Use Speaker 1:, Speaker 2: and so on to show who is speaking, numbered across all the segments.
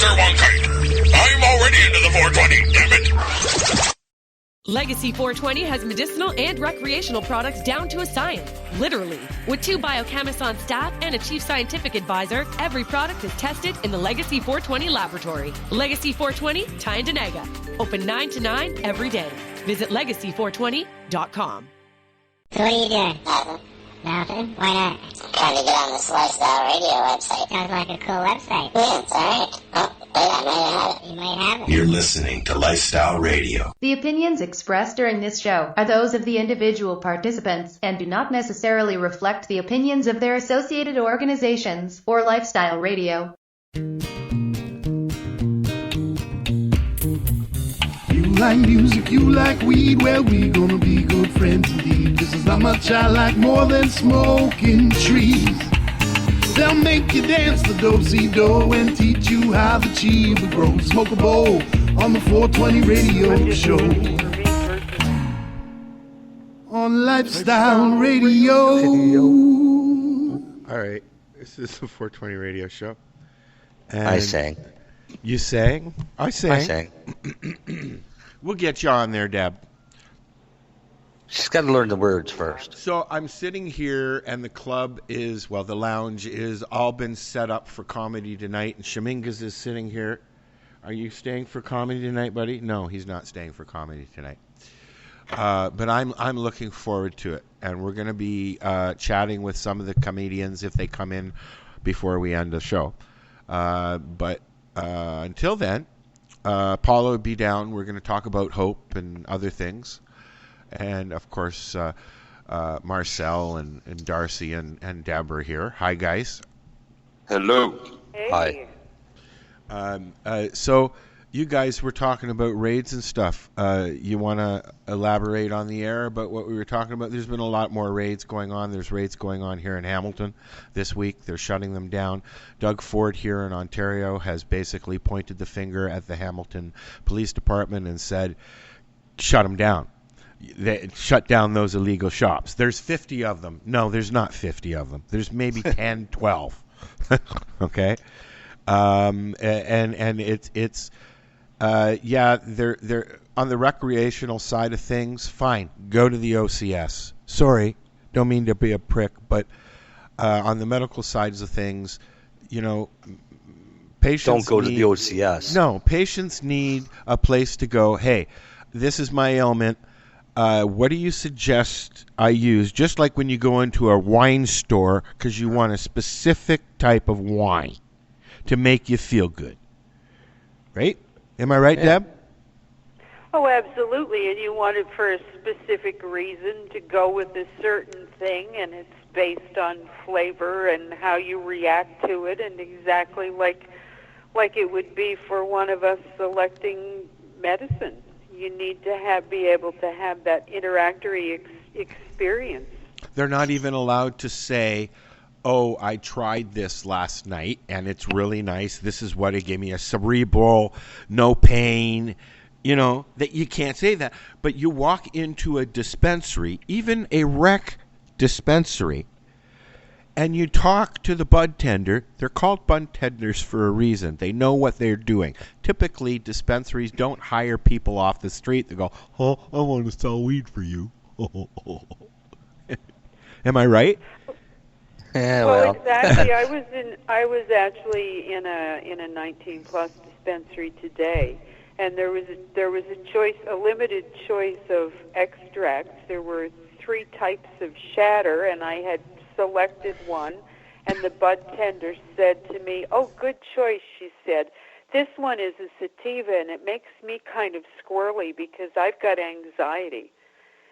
Speaker 1: there one kite. I'm already into the 420, damn it.
Speaker 2: Legacy 420 has medicinal and recreational products down to a science, literally. With 2 biochemists on staff and a chief scientific advisor, every product is tested in the Legacy 420 laboratory. Legacy 420, Tyendinaga. Open 9 to 9 every day. Visit legacy420.com.
Speaker 3: So what are you doing?
Speaker 4: Nothing.
Speaker 3: Nothing? Why not?
Speaker 4: Trying to get on this Lifestyle Radio website.
Speaker 3: Sounds like a cool website.
Speaker 4: Yeah, it's alright. Oh, wait, I might have it.
Speaker 3: You might have it.
Speaker 5: You're listening to Lifestyle Radio.
Speaker 6: The opinions expressed during this show are those of the individual participants and do not necessarily reflect the opinions of their associated organizations or Lifestyle Radio.
Speaker 7: You like music, you like weed, well, we gonna be good friends indeed. This is how much I like more than smoking trees. They'll make you dance the do-si-do and teach you how the chiva grows. Smoke a bowl on the 420 radio show. On Lifestyle Radio.
Speaker 8: All right, this is the 420 radio show. And
Speaker 9: I sang.
Speaker 8: You sang? I sang.
Speaker 9: I sang.
Speaker 8: We'll get you on there, Deb.
Speaker 9: She's got to learn the words first.
Speaker 8: So I'm sitting here, and the club is, well, the lounge is all been set up for comedy tonight, and Shamingas is sitting here. Are you staying for comedy tonight, buddy? No, he's not staying for comedy tonight. But I'm looking forward to it, and we're going to be chatting with some of the comedians if they come in before we end the show. But until then, Paula will be down. We're going to talk about hope and other things. And, of course, Marcel and Darcy and Deb are here. Hi, guys.
Speaker 10: Hello.
Speaker 9: Hey.
Speaker 8: Hi. So you guys were talking about raids and stuff. You want to elaborate on the air about what we were talking about? There's been a lot more raids going on. There's raids going on here in Hamilton this week. They're shutting them down. Doug Ford here in Ontario has basically pointed the finger at the Hamilton Police Department and said, shut them down. They shut down those illegal shops. There's 50 of them. No, there's not 50 of them. There's maybe 10, 12. Okay? And it's they're on the recreational side of things, fine. Go to the OCS. Sorry, don't mean to be a prick, but on the medical sides of things, you know, patients
Speaker 9: don't go to the OCS.
Speaker 8: No, patients need a place to go. Hey, this is my ailment. What do you suggest I use? Just like when you go into a wine store because you want a specific type of wine to make you feel good. Right? Am I right, Deb?
Speaker 11: Oh, absolutely. And you want it for a specific reason to go with a certain thing, and it's based on flavor and how you react to it, and exactly like it would be for one of us selecting medicine. You need to be able to have that interactory experience.
Speaker 8: They're not even allowed to say, oh, I tried this last night, and it's really nice. This is what it gave me, a cerebral, no pain. You know, that you can't say that. But you walk into a dispensary, even a rec dispensary, and you talk to the bud tender. They're called bud tenders for a reason. They know what they're doing. Typically, dispensaries don't hire people off the street that go, oh, I want to sell weed for you. Am I right?
Speaker 9: Yeah,
Speaker 11: well, exactly. I was actually in a 19+ dispensary today, and there was a choice, a limited choice of extracts. There were 3 types of shatter, and I had selected one, and the bud tender said to me, oh, good choice, she said. This one is a sativa, and it makes me kind of squirrely because I've got anxiety.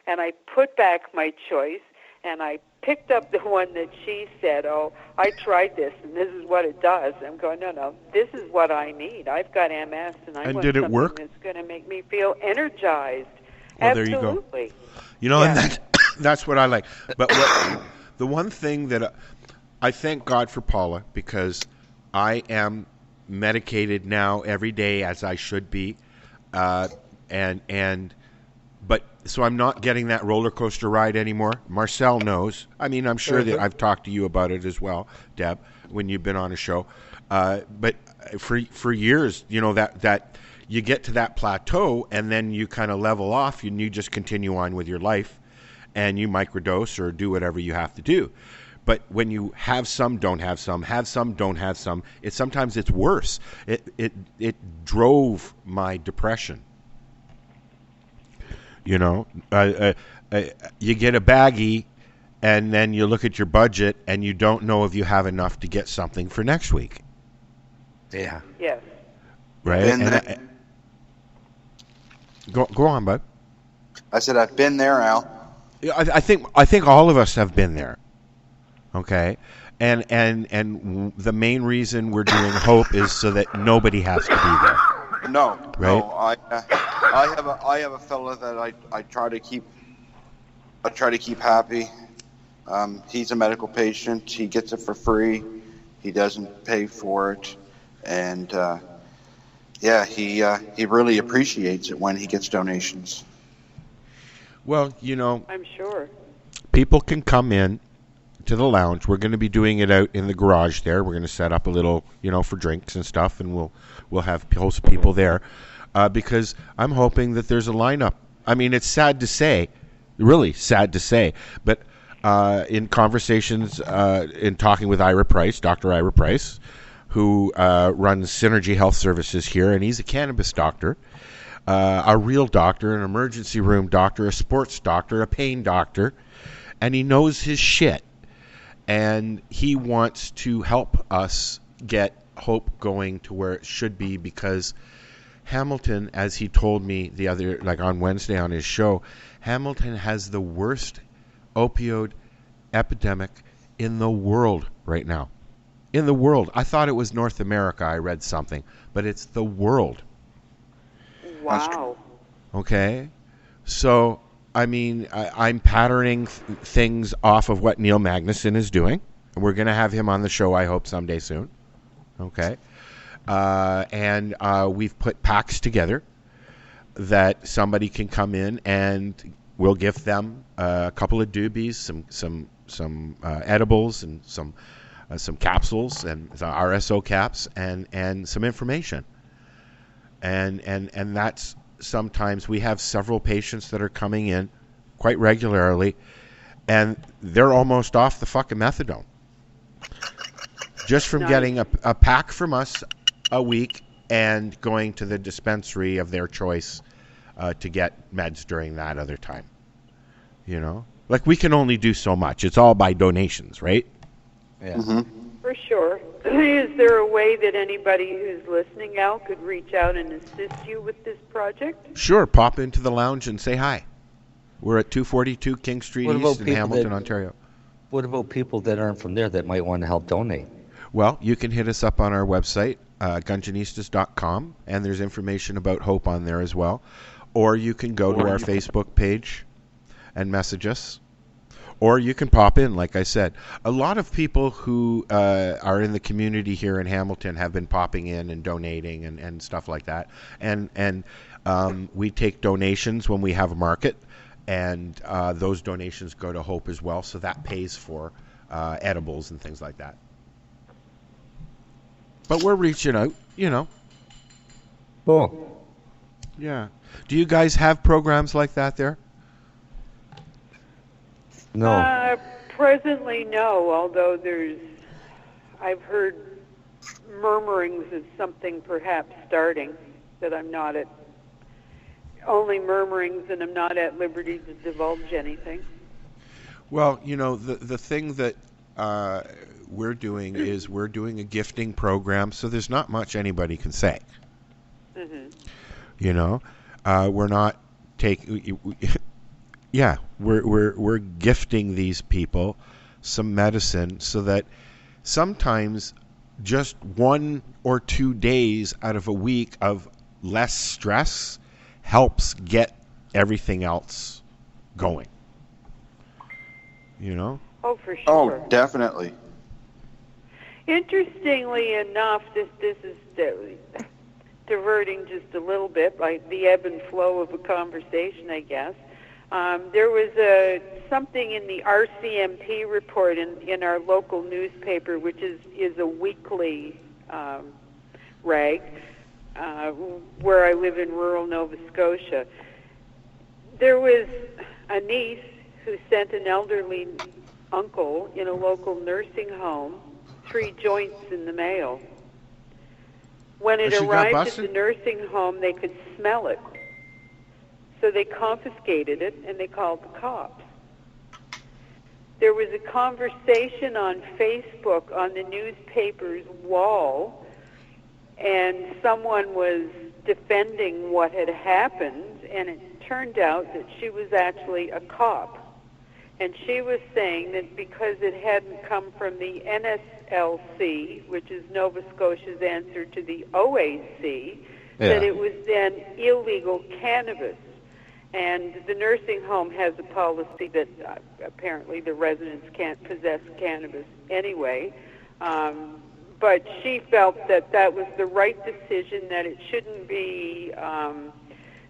Speaker 11: And I put back my choice, and I picked up the one that she said, oh, I tried this, and this is what it does. I'm going, no, this is what I need. I've got MS, and I want
Speaker 8: did it
Speaker 11: something
Speaker 8: work?
Speaker 11: that's going to make me feel energized.
Speaker 8: Well,
Speaker 11: Absolutely.
Speaker 8: there you go. You know,
Speaker 11: Yeah.
Speaker 8: and that's what I like. But the one thing that I thank God for Paula, because I am medicated now every day as I should be, but So I'm not getting that roller coaster ride anymore. Marcel knows. I mean, I'm sure that I've talked to you about it as well, Deb, when you've been on a show. But for years, you know, that you get to that plateau and then you kind of level off and you just continue on with your life and you microdose or do whatever you have to do. But when you have some, don't have some, don't have some, sometimes it's worse. It drove my depression. You know, you get a baggie and then you look at your budget and you don't know if you have enough to get something for next week.
Speaker 9: Yeah.
Speaker 11: Yes.
Speaker 8: Right? Go on, bud.
Speaker 10: I said I've been there, Al.
Speaker 8: I think all of us have been there. Okay? And the main reason we're doing Hope is so that nobody has to be there.
Speaker 10: No,
Speaker 8: right?
Speaker 10: No. I have a fella that I try to keep happy. He's a medical patient. He gets it for free. He doesn't pay for it, and he really appreciates it when he gets donations.
Speaker 8: Well, you know,
Speaker 11: I'm sure
Speaker 8: people can come in to the lounge. We're going to be doing it out in the garage there. We're going to set up a little, you know, for drinks and stuff, and we'll have host people there because I'm hoping that there's a lineup. I mean, it's sad to say, really sad to say, but in conversations, in talking with Ira Price, Dr. Ira Price, who runs Synergy Health Services here, and he's a cannabis doctor, a real doctor, an emergency room doctor, a sports doctor, a pain doctor, and he knows his shit. And he wants to help us get Hope going to where it should be, because Hamilton, as he told me the other, like on Wednesday on his show, Hamilton has the worst opioid epidemic in the world right now. In the world. I thought it was North America, I read something, but it's the world.
Speaker 11: Wow.
Speaker 8: Okay? So, I mean, I'm patterning things off of what Neil Magnuson is doing. And we're going to have him on the show, I hope, someday soon. Okay? And we've put packs together that somebody can come in and we'll give them a couple of doobies, some edibles and some capsules and RSO caps and some information. And that's sometimes we have several patients that are coming in quite regularly and they're almost off the fucking methadone. Just from getting a pack from us a week and going to the dispensary of their choice to get meds during that other time. You know? Like, we can only do so much. It's all by donations, right?
Speaker 9: Yeah.
Speaker 10: Mm-hmm.
Speaker 11: For sure. Is there a way that anybody who's listening, Al, could reach out and assist you with this project?
Speaker 8: Sure. Pop into the lounge and say hi. We're at 242 King Street East in Hamilton, Ontario.
Speaker 9: What about people that aren't from there that might want to help donate?
Speaker 8: Well, you can hit us up on our website, gunjanistas.com, and there's information about Hope on there as well. Or you can go to our Facebook page and message us. Or you can pop in, like I said. A lot of people who are in the community here in Hamilton have been popping in and donating and stuff like that. And we take donations when we have a market, and those donations go to Hope as well, so that pays for edibles and things like that. But we're reaching out, you know.
Speaker 9: Cool.
Speaker 8: Yeah. Do you guys have programs like that there?
Speaker 9: No.
Speaker 11: Presently, no, although I've heard murmurings of something perhaps starting, that I'm not at, only murmurings, and I'm not at liberty to divulge anything.
Speaker 8: Well, you know, the thing that we're doing is we're doing a gifting program, so there's not much anybody can say.
Speaker 11: Mm-hmm.
Speaker 8: You know, we're not taking... Yeah, we're gifting these people some medicine so that sometimes just 1 or 2 days out of a week of less stress helps get everything else going. You know?
Speaker 11: Oh, for sure.
Speaker 10: Oh, definitely.
Speaker 11: Interestingly enough, this is diverting just a little bit, like the ebb and flow of a conversation, I guess. There was something in the RCMP report in our local newspaper, which is a weekly rag, where I live in rural Nova Scotia. There was a niece who sent an elderly uncle in a local nursing home 3 joints in the mail. When it arrived at the nursing home, they could smell it. So they confiscated it and they called the cops. There was a conversation on Facebook on the newspaper's wall, and someone was defending what had happened, and it turned out that she was actually a cop. And she was saying that because it hadn't come from the NSLC, which is Nova Scotia's answer to the OAC, that it was then illegal cannabis. And the nursing home has a policy that apparently the residents can't possess cannabis anyway. But she felt that that was the right decision, that it shouldn't be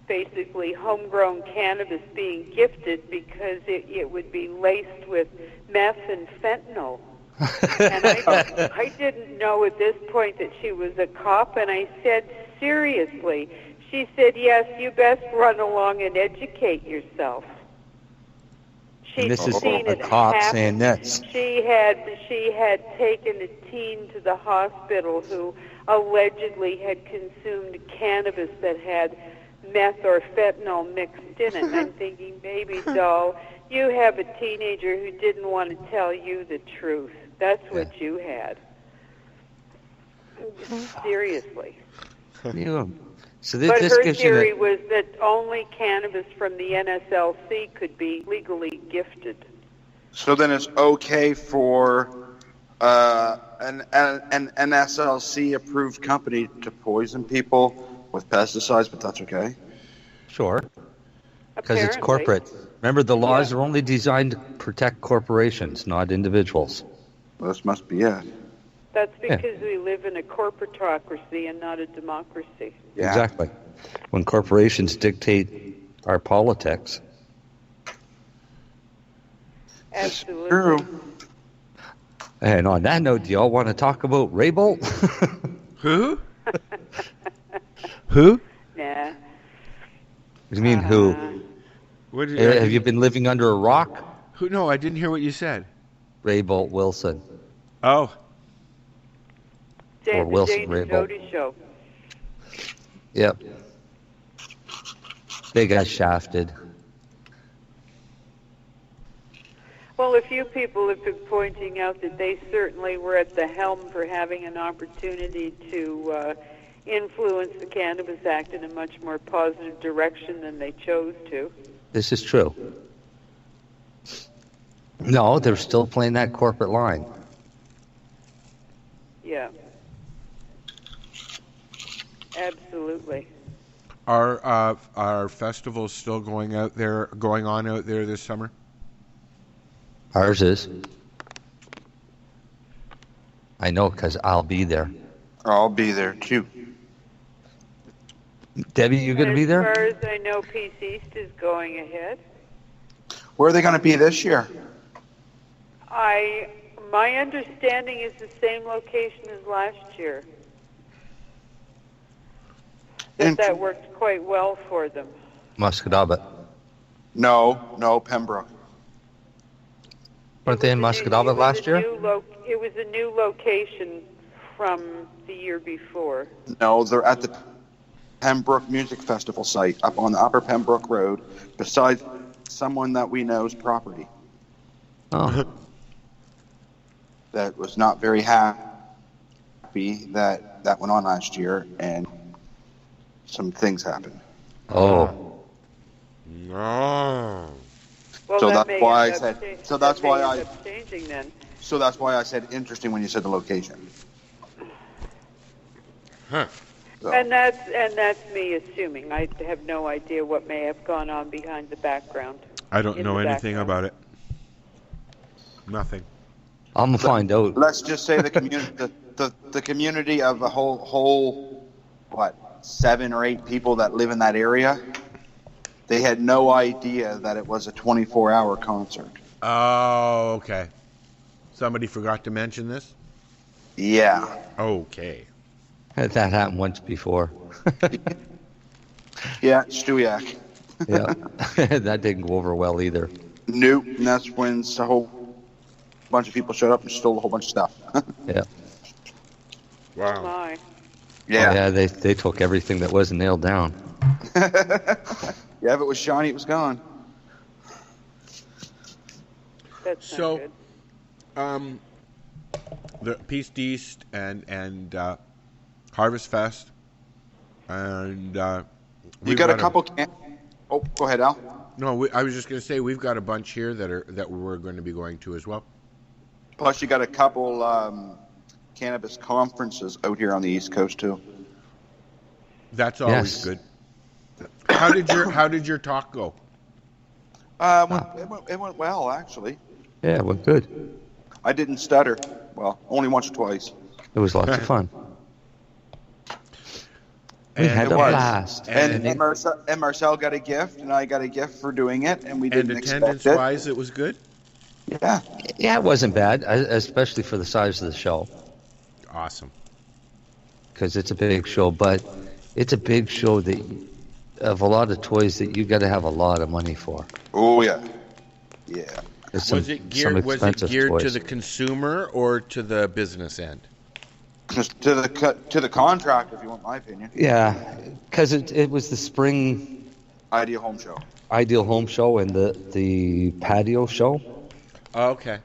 Speaker 11: basically homegrown cannabis being gifted, because it would be laced with meth and fentanyl. And I didn't know at this point that she was a cop, and I said, seriously? She said, yes, you best run along and educate yourself.
Speaker 9: And this is a cop saying this.
Speaker 11: She had taken a teen to the hospital who allegedly had consumed cannabis that had meth or fentanyl mixed in it. I'm thinking, baby doll, you have a teenager who didn't want to tell you the truth. That's what you had. Seriously.
Speaker 9: Yeah. So
Speaker 11: But
Speaker 9: this
Speaker 11: her
Speaker 9: gives
Speaker 11: theory
Speaker 9: you
Speaker 11: was that only cannabis from the NSLC could be legally gifted.
Speaker 10: So then it's okay for an NSLC-approved company to poison people with pesticides, but that's okay?
Speaker 9: Sure. Because it's corporate. Remember, the laws are only designed to protect corporations, not individuals.
Speaker 10: Well, this must be it.
Speaker 11: That's because we live in a corporatocracy and not a democracy.
Speaker 9: Yeah. Exactly. When corporations dictate our politics.
Speaker 11: Absolutely.
Speaker 10: True.
Speaker 9: And on that note, do y'all want to talk about Rabel?
Speaker 8: Who? Who?
Speaker 11: Nah.
Speaker 9: You mean who?
Speaker 8: What did,
Speaker 9: Have you been living under a rock?
Speaker 8: Who? No, I didn't hear what you said.
Speaker 9: Rabel Wilson.
Speaker 8: Oh.
Speaker 9: Or Wilson Rabel.
Speaker 11: Show.
Speaker 9: Yep. They got shafted.
Speaker 11: Well, a few people have been pointing out that they certainly were at the helm for having an opportunity to influence the Cannabis Act in a much more positive direction than they chose to.
Speaker 9: This is true. No, they're still playing that corporate line.
Speaker 11: Yeah. Absolutely.
Speaker 8: Are festivals still going on out there this summer?
Speaker 9: Ours is. I know, because I'll be there.
Speaker 10: I'll be there too.
Speaker 9: Debbie, you going to be there?
Speaker 11: As far as I know, Peace East is going ahead.
Speaker 10: Where are they going to be this year?
Speaker 11: My understanding is the same location as last year. That worked quite well for them.
Speaker 9: Muscataba.
Speaker 10: No, Pembroke.
Speaker 9: Weren't they in Muscataba last year?
Speaker 11: It was a new location from the year before.
Speaker 10: No, they're at the Pembroke Music Festival site up on the Upper Pembroke Road, beside someone that we know's property.
Speaker 9: Oh.
Speaker 10: That was not very happy that went on last year, and some things happened.
Speaker 9: Oh.
Speaker 8: No.
Speaker 11: Well,
Speaker 10: So that's why I said. So that's why I.
Speaker 11: Changing then.
Speaker 10: So that's why I said interesting when you said the location.
Speaker 8: Huh.
Speaker 10: So.
Speaker 11: And that's me assuming. I have no idea what may have gone on behind the background.
Speaker 8: I don't know anything about it. Nothing.
Speaker 9: I'm gonna find out.
Speaker 10: Let's just say the community, the community of a whole, 7 or 8 people that live in that area They had no idea that it was a 24-hour concert.
Speaker 8: Oh, okay. Somebody forgot to mention this?
Speaker 10: Yeah.
Speaker 8: Okay.
Speaker 9: That happened once before.
Speaker 10: Yeah, Stuyak.
Speaker 9: Yeah. That didn't go over well either.
Speaker 10: Nope. And that's when a whole bunch of people showed up and stole a whole bunch of stuff.
Speaker 9: Yeah.
Speaker 8: Wow.
Speaker 11: Oh my.
Speaker 10: Yeah.
Speaker 9: Oh, yeah, they took everything that wasn't nailed down.
Speaker 10: Yeah, if it was shiny, it was gone.
Speaker 11: That's not good.
Speaker 8: The Peace East and Harvest Fest, and
Speaker 10: You got a couple. Oh, go ahead, Al.
Speaker 8: No, I was just going to say we've got a bunch here that we're going to be going to as well.
Speaker 10: Plus, you got a couple cannabis conferences out here on the East Coast too.
Speaker 8: That's always good. How did your talk go?
Speaker 10: It went well, actually.
Speaker 9: Yeah, it went good.
Speaker 10: I didn't stutter. Well, only once or twice.
Speaker 9: It was lots of fun. We had a blast.
Speaker 10: And Marcel got a gift, and I got a gift for doing it, and we didn't expect it.
Speaker 8: And attendance-wise, it was good?
Speaker 10: Yeah.
Speaker 9: Yeah, it wasn't bad, especially for the size of the show.
Speaker 8: Awesome.
Speaker 9: Because it's a big show, but it's a big show of a lot of toys that you got to have a lot of money for.
Speaker 10: Oh, yeah. Yeah.
Speaker 8: Was it geared to the consumer or to the business end?
Speaker 10: To the contractor, if you want my opinion.
Speaker 9: Yeah, because it was the spring
Speaker 10: Ideal Home Show.
Speaker 9: Ideal Home Show and the patio show.
Speaker 8: Oh, okay.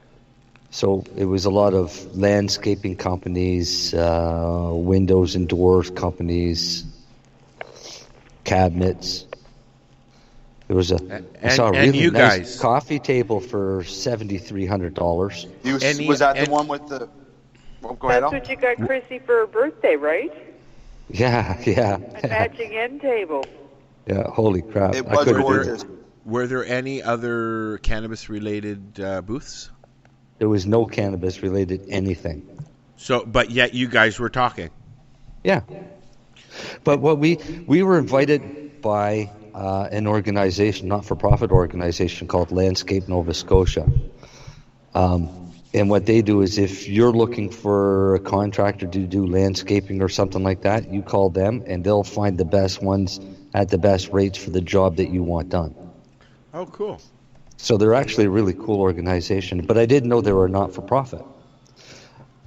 Speaker 9: So it was a lot of landscaping companies, windows and doors companies, cabinets. There was a really nice
Speaker 8: guys.
Speaker 9: Coffee table for $7,300.
Speaker 10: Was that the one with the? Well, go ahead.
Speaker 11: That's what you got Chrissy for her birthday, right?
Speaker 9: Yeah.
Speaker 11: A matching end table.
Speaker 9: Yeah, holy crap!
Speaker 10: It was gorgeous.
Speaker 8: Were there any other cannabis-related booths?
Speaker 9: There was no cannabis-related anything.
Speaker 8: So, but yet you guys were talking.
Speaker 9: Yeah, but what we were invited by an organization, not-for-profit organization called Landscape Nova Scotia. And what they do is if you're looking for a contractor to do landscaping or something like that, you call them and they'll find the best ones at the best rates for the job that you want done.
Speaker 8: Oh, cool.
Speaker 9: So they're actually a really cool organization, but I didn't know they were not-for-profit.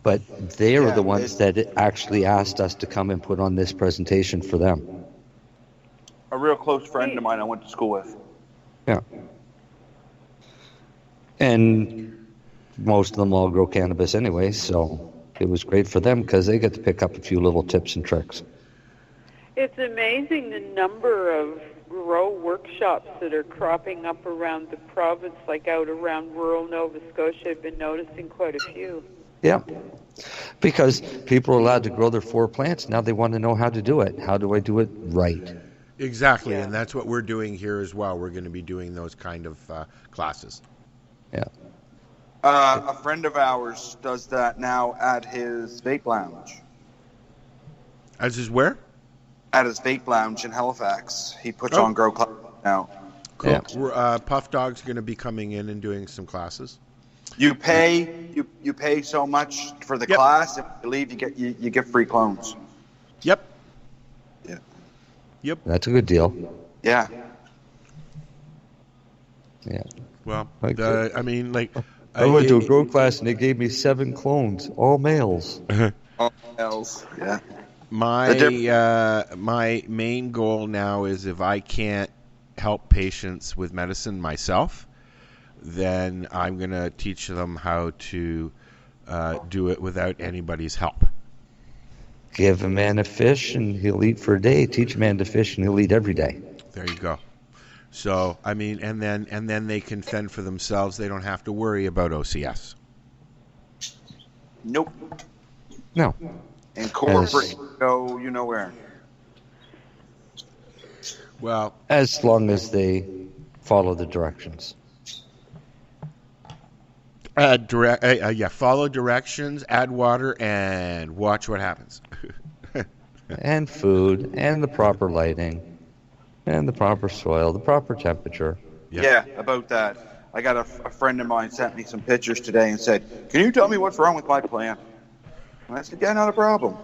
Speaker 9: But they are the ones that actually asked us to come and put on this presentation for them.
Speaker 10: A real close friend of mine I went to school with.
Speaker 9: Yeah. And most of them all grow cannabis anyway, so it was great for them because they get to pick up a few little tips and tricks.
Speaker 11: It's amazing the number of grow workshops that are cropping up around the province, like out around rural Nova Scotia. I've been noticing quite a few.
Speaker 9: Yeah, because people are allowed to grow their 4 plants. Now they want to know how to do it. How do I do it right?
Speaker 8: Exactly, and that's what we're doing here as well. We're going to be doing those kind of classes.
Speaker 9: Yeah.
Speaker 10: A friend of ours does that now at his vape lounge.
Speaker 8: As is where?
Speaker 10: At his vape lounge in Halifax. He puts on Grow Club now.
Speaker 8: Cool. Yeah. Puff Dog's going to be coming in and doing some classes.
Speaker 10: You pay so much for the class. If you leave, you get free clones.
Speaker 8: Yep.
Speaker 10: Yeah.
Speaker 8: Yep.
Speaker 9: That's a good deal.
Speaker 10: Yeah.
Speaker 9: Yeah.
Speaker 8: Well, I
Speaker 9: went to a grow class and they gave me 7 clones, all males.
Speaker 10: All males. Yeah.
Speaker 8: My main goal now is if I can't help patients with medicine myself, then I'm going to teach them how to do it without anybody's help.
Speaker 9: Give a man a fish and he'll eat for a day. Teach a man to fish and he'll eat every day.
Speaker 8: There you go. So, I mean, and then they can fend for themselves. They don't have to worry about OCS.
Speaker 10: Nope.
Speaker 9: No.
Speaker 10: And corporate go you know where.
Speaker 8: Well,
Speaker 9: as long as they follow the directions.
Speaker 8: Follow directions, add water, and watch what happens.
Speaker 9: And food, and the proper lighting. And the proper soil, the proper temperature.
Speaker 8: Yep.
Speaker 10: Yeah, about that. I got a friend of mine sent me some pictures today and said, "Can you tell me what's wrong with my plant?" And I said, "Yeah, not a problem."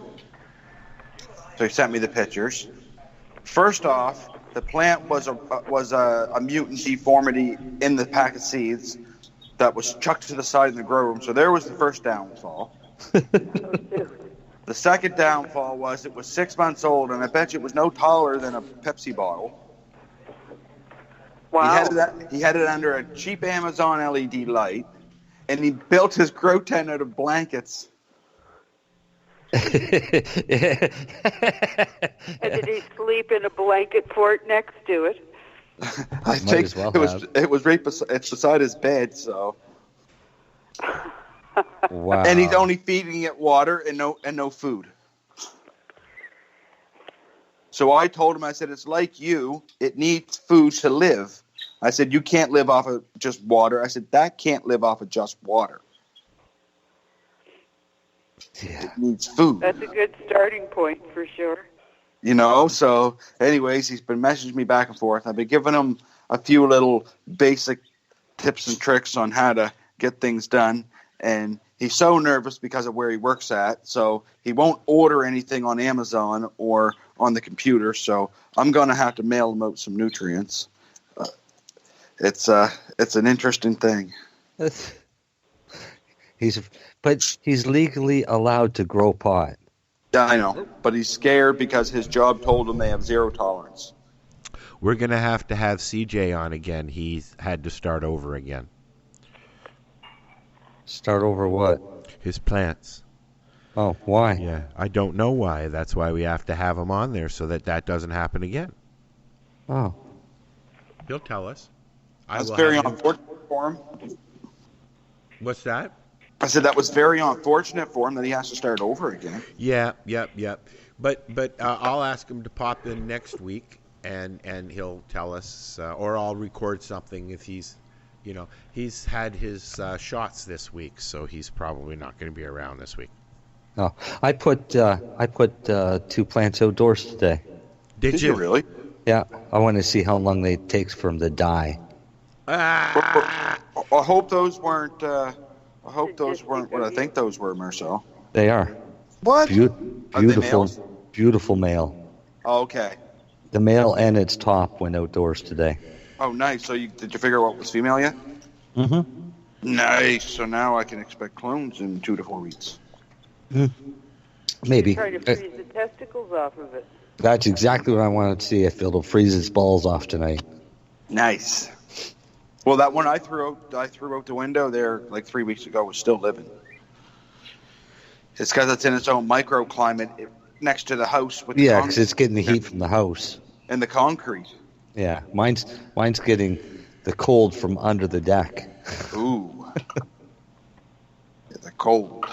Speaker 10: So he sent me the pictures. First off, the plant was a mutant deformity in the pack of seeds that was chucked to the side in the grow room. So there was the first downfall. The second downfall was it was 6 months old, and I bet you it was no taller than a Pepsi bottle.
Speaker 11: Wow.
Speaker 10: He had it under a cheap Amazon LED light, and he built his grow tent out of blankets.
Speaker 11: And did he sleep in a blanket fort next to it?
Speaker 10: I think it was right beside his bed, so.
Speaker 9: Wow.
Speaker 10: And he's only feeding it water and no food. So I told him, I said, it's like you. It needs food to live. I said, you can't live off of just water. I said, that can't live off of just water.
Speaker 9: Yeah.
Speaker 10: It needs food.
Speaker 11: That's a good starting point for sure.
Speaker 10: You know, so anyways, he's been messaging me back and forth. I've been giving him a few little basic tips and tricks on how to get things done. And he's so nervous because of where he works at, so he won't order anything on Amazon or on the computer. So I'm going to have to mail him out some nutrients. It's an interesting thing.
Speaker 9: He's legally allowed to grow pot.
Speaker 10: Yeah, I know, but he's scared because his job told him they have zero tolerance.
Speaker 8: We're going to have CJ on again. He's had to start over again.
Speaker 9: Start over what?
Speaker 8: His plants.
Speaker 9: Oh, why?
Speaker 8: Yeah, I don't know why. That's why we have to have him on there so that doesn't happen again.
Speaker 9: Oh.
Speaker 8: He'll tell us.
Speaker 10: That's very unfortunate for him.
Speaker 8: What's that?
Speaker 10: I said that was very unfortunate for him that he has to start over again.
Speaker 8: Yeah. But I'll ask him to pop in next week, and he'll tell us, or I'll record something if he's had his shots this week, so he's probably not going to be around this week.
Speaker 9: No, I put 2 plants outdoors today.
Speaker 10: Did you really?
Speaker 9: Yeah, I want to see how long it takes for them to die.
Speaker 10: I hope those weren't. I hope those weren't what I think those were, Marcel.
Speaker 9: They are.
Speaker 10: What?
Speaker 9: Beautiful male.
Speaker 10: Oh, okay.
Speaker 9: The male and its top went outdoors today.
Speaker 10: Oh, nice. So did you figure out what was female yet?
Speaker 9: Mm-hmm.
Speaker 10: Nice. So now I can expect clones in 2 to 4 weeks.
Speaker 9: Maybe.
Speaker 11: Try to freeze the testicles off of it.
Speaker 9: That's exactly what I wanted to see, if it'll freeze its balls off tonight.
Speaker 10: Nice. Well, that one I threw out the window there like 3 weeks ago was still living. It's because it's in its own microclimate next to the house with the
Speaker 9: yeah, because it's getting the heat from the house
Speaker 10: and the concrete.
Speaker 9: Yeah, mine's getting the cold from under the deck.
Speaker 10: Ooh, the cold.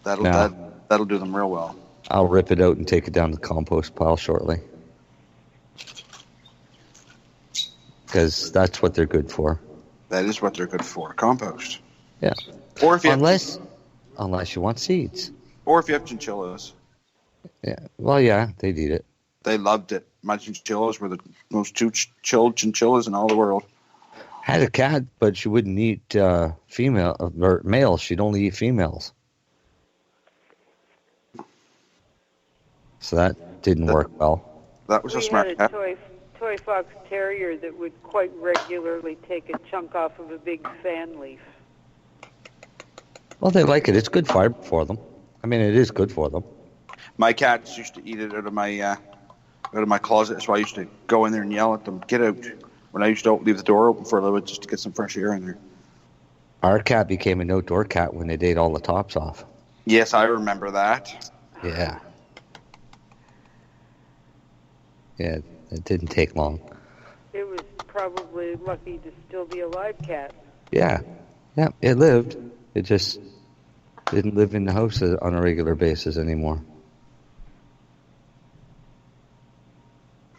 Speaker 10: That'll do them real well.
Speaker 9: I'll rip it out and take it down to the compost pile shortly. Because that's what they're good for.
Speaker 10: That is what they're good for, compost.
Speaker 9: Yeah.
Speaker 10: Or if you
Speaker 9: unless you want seeds.
Speaker 10: Or if you have chinchillas.
Speaker 9: Yeah. Well, yeah, they'd eat it.
Speaker 10: They loved it. My chinchillas were the most chilled chinchillas in all the world.
Speaker 9: Had a cat, but she wouldn't eat female or males. She'd only eat females. So that didn't work well.
Speaker 10: That was a smart cat.
Speaker 11: We had a toy fox terrier that would quite regularly take a chunk off of a big fan leaf.
Speaker 9: Well, they like it. It's good fiber for them. I mean, it is good for them.
Speaker 10: My cats used to eat it out of my closet, so I used to go in there and yell at them, "Get out!" When I used to leave the door open for a little bit just to get some fresh air in there.
Speaker 9: Our cat became an outdoor cat when it ate all the tops off.
Speaker 10: Yes, I remember that.
Speaker 9: Yeah. Yeah, it didn't take long.
Speaker 11: It was probably lucky to still be a live cat.
Speaker 9: Yeah, it lived. It just didn't live in the house on a regular basis anymore.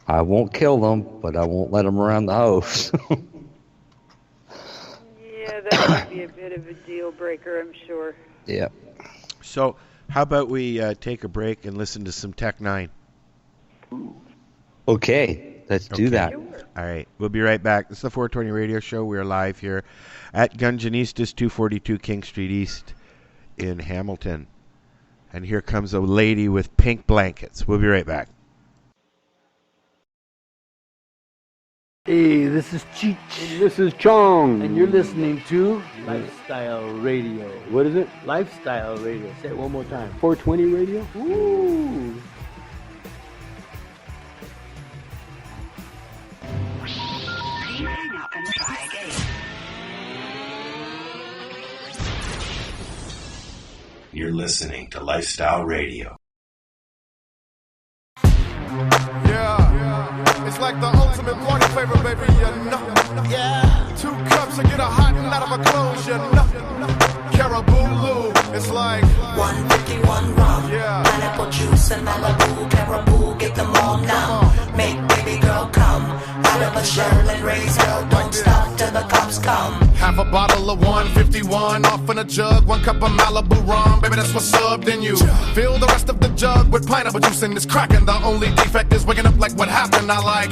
Speaker 9: I won't kill them, but I won't let them around the house.
Speaker 11: Yeah, that would be a bit of a deal breaker, I'm sure.
Speaker 9: Yeah.
Speaker 8: So, how about we take a break and listen to some Tech 9?
Speaker 10: Ooh.
Speaker 9: Okay, let's do that.
Speaker 8: All right, we'll be right back. This is the 420 Radio Show. We're live here at Gunjanistas, 242 King Street East in Hamilton. And here comes a lady with pink blankets. We'll be right back.
Speaker 12: Hey, this is Cheech. And this is Chong. And you're listening to Lifestyle Radio. What is it? Lifestyle Radio. Say it one more time. 420 Radio? Ooh.
Speaker 13: Hang up and try again.
Speaker 5: You're listening to Lifestyle Radio.
Speaker 14: Yeah, it's like the ultimate party flavor, baby, you know. Yeah, 2 cups and get a hot and out of a clothes, you know. Caraboo, it's like
Speaker 13: 151 rum,
Speaker 14: yeah.
Speaker 13: Pineapple juice and Malibu, Caraboo, get them all now. Make baby girl come out of a shell and raise hell. Don't stop till the cops come.
Speaker 14: half a bottle of 151 off in a jug, 1 cup of Malibu rum, baby, that's what's up. Then you fill the rest of the jug with pineapple juice and it's cracking. The only defect is waking up like what happened. I like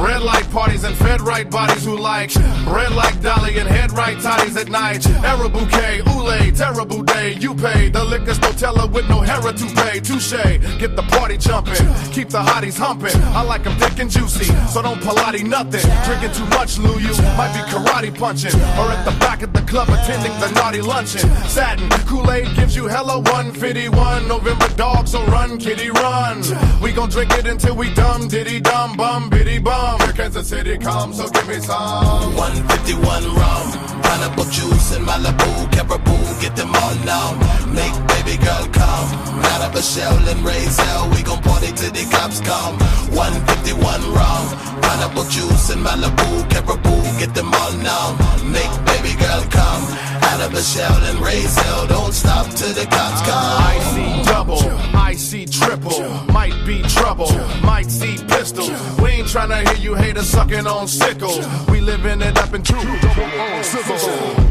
Speaker 14: red light parties and fed right bodies who like red like Dolly and head right toddies at night. Era bouquet, oolay, terrible day. You pay the liquor store teller with no hera to pay. Touche, get the party jumping, keep the hotties humping. I like them thick and juicy, so don't Pilates nothing. Drinking too much, Lou, you might be karate punching, or at the back of the club attending the naughty luncheon. Satin Kool-Aid gives you hella 151. November dog, so run, kitty, run. We gon' drink it until we dumb, diddy, dumb, bum, biddy, bum. Here Kansas City comes, so give me some
Speaker 15: 151 rum, pineapple juice and Malibu, Caraboo, get them all now. Make baby girl come out of a shell and raise hell. We gon' party till the cops come. 151 rum, pineapple juice and Malibu, Caraboo, get them all now. Make baby girl come out of a shell and raise hell. Don't stop till the cops come.
Speaker 14: I see double, I see triple, might be trouble, might see pistol. We ain't tryna hear you haters sucking on sickles. We living it up in true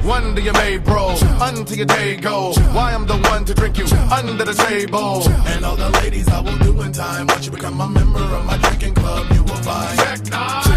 Speaker 14: one to your made, bro, until your day go. Why I'm the one to drink you under the table.
Speaker 15: And all the ladies I will do in time. Once you become a member of my drinking club, you will find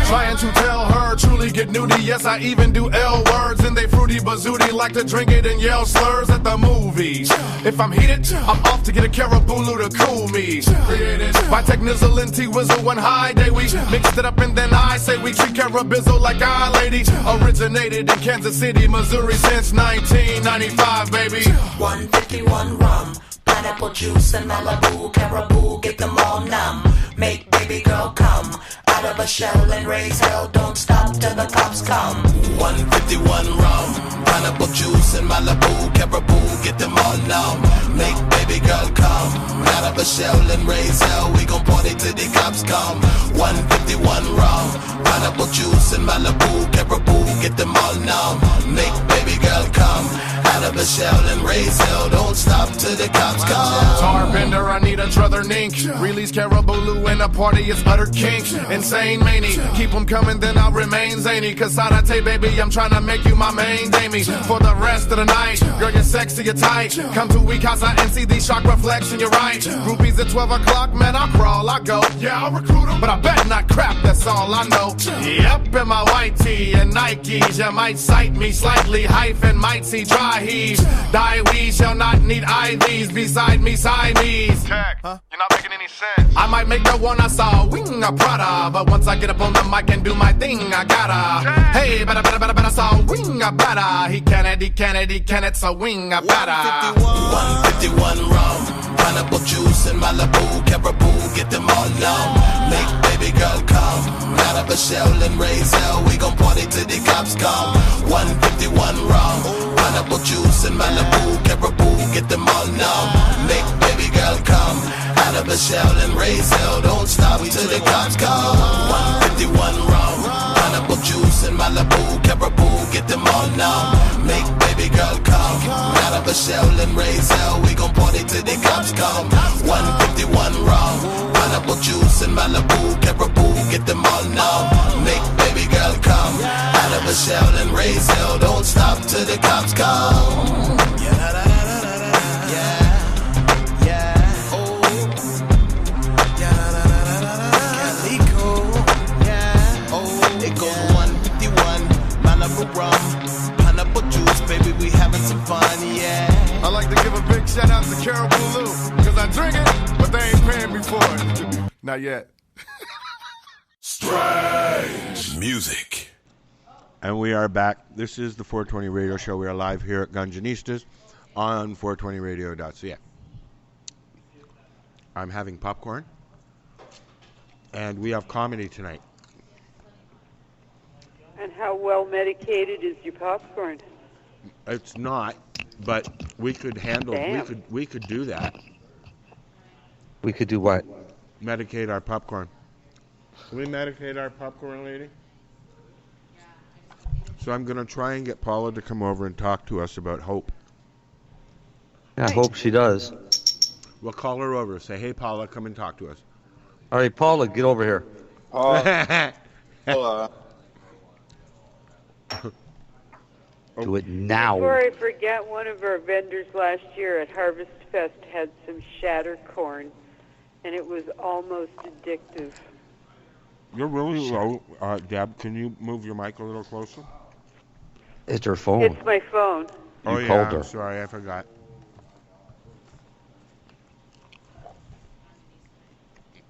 Speaker 14: trying to tell her, truly get nudie. Yes, I even do L words and they fruity bazooty. Like to drink it and yell slurs at the movies. If I'm heated, I'm off to get a Caraboo to cool me. Created by Technizzle and T-Wizzle one high day. We mixed it up and then I say we treat Carabizzle like our lady. Originated in Kansas City, Missouri since 1995, baby.
Speaker 13: 151 rum, pineapple juice and Malibu, Caraboo, get them all numb. Make baby girl come out of a shell and raise hell. Don't stop till the cops come.
Speaker 15: 151 rum, pineapple juice and Malibu, Caraboo, get them all now. Make baby girl come out of a shell and raise hell. We gon' party till the cops come. 151 rum, pineapple juice and Malibu, Caraboo, get them all now. Make baby girl come out of a shell and raise hell. Don't stop till the cops come.
Speaker 14: Tarbender, I need a druther nink. Release Caraboo and a party is utter kink. Insane manie, keep them coming then I'll remain zany. Cause Sadate, baby, I'm tryna make you my main damie. For the rest of the night, girl, you're sexy, you're tight. Come to Wikasa and see these shock reflection, you're right. Groupies at 12 o'clock, man, I'll crawl, I go. Yeah, I'll recruit them, but I bet not crap, that's all I know. Yep, in my white tee and Nikes, you might sight me slightly, hyphen, might see dry heaves. Die, we shall not need IVs beside me, Siamese. Check, huh? You're not making any sense. I might make the one I saw, wing a Prada, but once I get up on the mic and do my thing, I gotta. Hey, better, saw wing a better. He can it, so wing a better.
Speaker 15: 151 rum, pineapple juice and Malibu, Caraboo, get them all now. Make baby girl come out of a shell and raise hell. We gon' party till the cops come. 151 rum, pineapple juice and Malibu, Caraboo, get them all now. Make baby girl come out of a shell and raise hell. Don't stop till the cops come. 151 rum, pineapple juice and Malibu, Caraboo, get them all now. Make baby girl come out of a shell and raise hell. We gon' party till the cops come. 151 rum, pineapple juice and Malibu, Caraboo, get them all now. Make baby girl come out of a shell and raise hell. Don't stop till the cops come.
Speaker 14: Cause I drink it, but they ain't paying me for it. Not yet.
Speaker 1: Strange music.
Speaker 8: And we are back. This is the 420 Radio Show. We are live here at Gunjanistas on 420radio.ca. I'm having popcorn. And we have comedy tonight.
Speaker 11: And how well medicated is your popcorn?
Speaker 8: It's not, but we could handle.
Speaker 11: Damn.
Speaker 8: We could do that.
Speaker 9: We could do what?
Speaker 8: Medicate our popcorn. Can we medicate our popcorn, lady? So I'm going to try and get Paula to come over and talk to us about hope.
Speaker 9: Yeah, I hope she does.
Speaker 8: We'll call her over. Say, hey, Paula, come and talk to us.
Speaker 9: All right, Paula, get over here. Do it now.
Speaker 11: Before I forget, one of our vendors last year at Harvest Fest had some shatter corn, and it was almost addictive.
Speaker 8: You're really low. Deb, can you move your mic a little closer?
Speaker 9: It's her phone.
Speaker 11: It's my phone.
Speaker 8: Oh,
Speaker 9: You
Speaker 8: yeah,
Speaker 9: called her.
Speaker 8: I'm sorry, I forgot.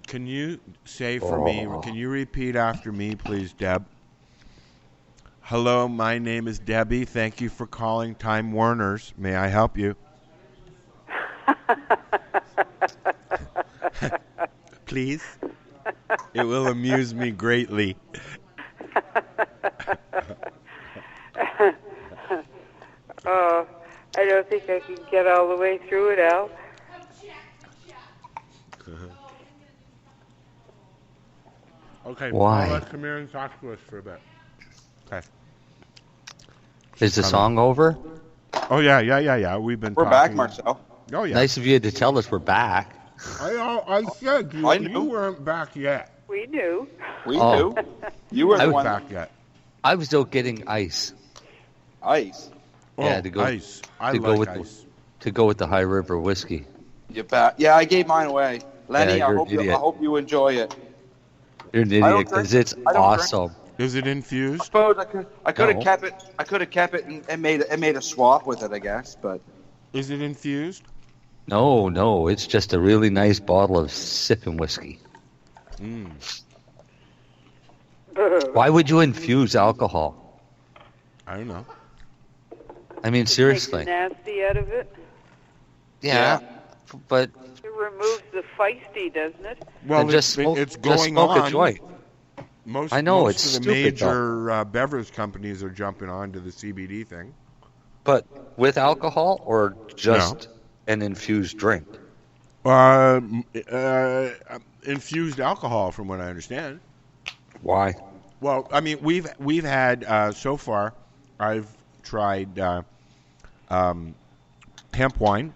Speaker 8: Can you say for me, can you repeat after me, please, Deb? Hello, my name is Debbie. Thank you for calling Time Warner's. May I help you? Please? It will amuse me greatly.
Speaker 11: Oh, I don't think I can get all the way through it, Al.
Speaker 8: Okay,
Speaker 9: Why?
Speaker 8: Let's come here and talk to us for a bit. Okay.
Speaker 9: Is the song over?
Speaker 8: Oh, yeah. We've been
Speaker 10: We're
Speaker 8: talking.
Speaker 10: back, Marcel.
Speaker 8: Oh, yeah.
Speaker 9: Nice of you to tell us we're back.
Speaker 8: I said you weren't back yet.
Speaker 11: We knew.
Speaker 10: We knew. You were the one.
Speaker 8: Back yet.
Speaker 9: I was out getting ice.
Speaker 10: Ice?
Speaker 9: Yeah, to go,
Speaker 8: ice. I
Speaker 9: to
Speaker 8: like
Speaker 9: go with
Speaker 8: ice.
Speaker 9: To go with the High River whiskey.
Speaker 10: You bet. Yeah, I gave mine away. Lenny,
Speaker 9: Yeah,
Speaker 10: I
Speaker 9: you're an idiot.
Speaker 10: hope you enjoy it.
Speaker 9: You're an idiot because it's awesome.
Speaker 8: Is it infused?
Speaker 10: I suppose I could have
Speaker 9: No.
Speaker 10: kept it. I could have kept it and made a swap with it, I guess. But
Speaker 8: is it infused?
Speaker 9: No, it's just a really nice bottle of sipping whiskey. Why would you infuse alcohol?
Speaker 8: I don't know.
Speaker 9: I mean, seriously.
Speaker 11: Make the nasty out of it.
Speaker 9: Yeah, but
Speaker 11: It removes the feisty, doesn't it?
Speaker 8: Well,
Speaker 9: just
Speaker 8: it's
Speaker 9: just
Speaker 8: going
Speaker 9: smoke
Speaker 8: on.
Speaker 9: a joint.
Speaker 8: Most,
Speaker 9: I know,
Speaker 8: most
Speaker 9: it's
Speaker 8: of the
Speaker 9: stupid,
Speaker 8: major beverage companies are jumping onto the CBD thing.
Speaker 9: But with alcohol or just an infused drink?
Speaker 8: Infused alcohol, from what I understand.
Speaker 9: Why?
Speaker 8: Well, I mean, we've had so far. I've tried hemp wine.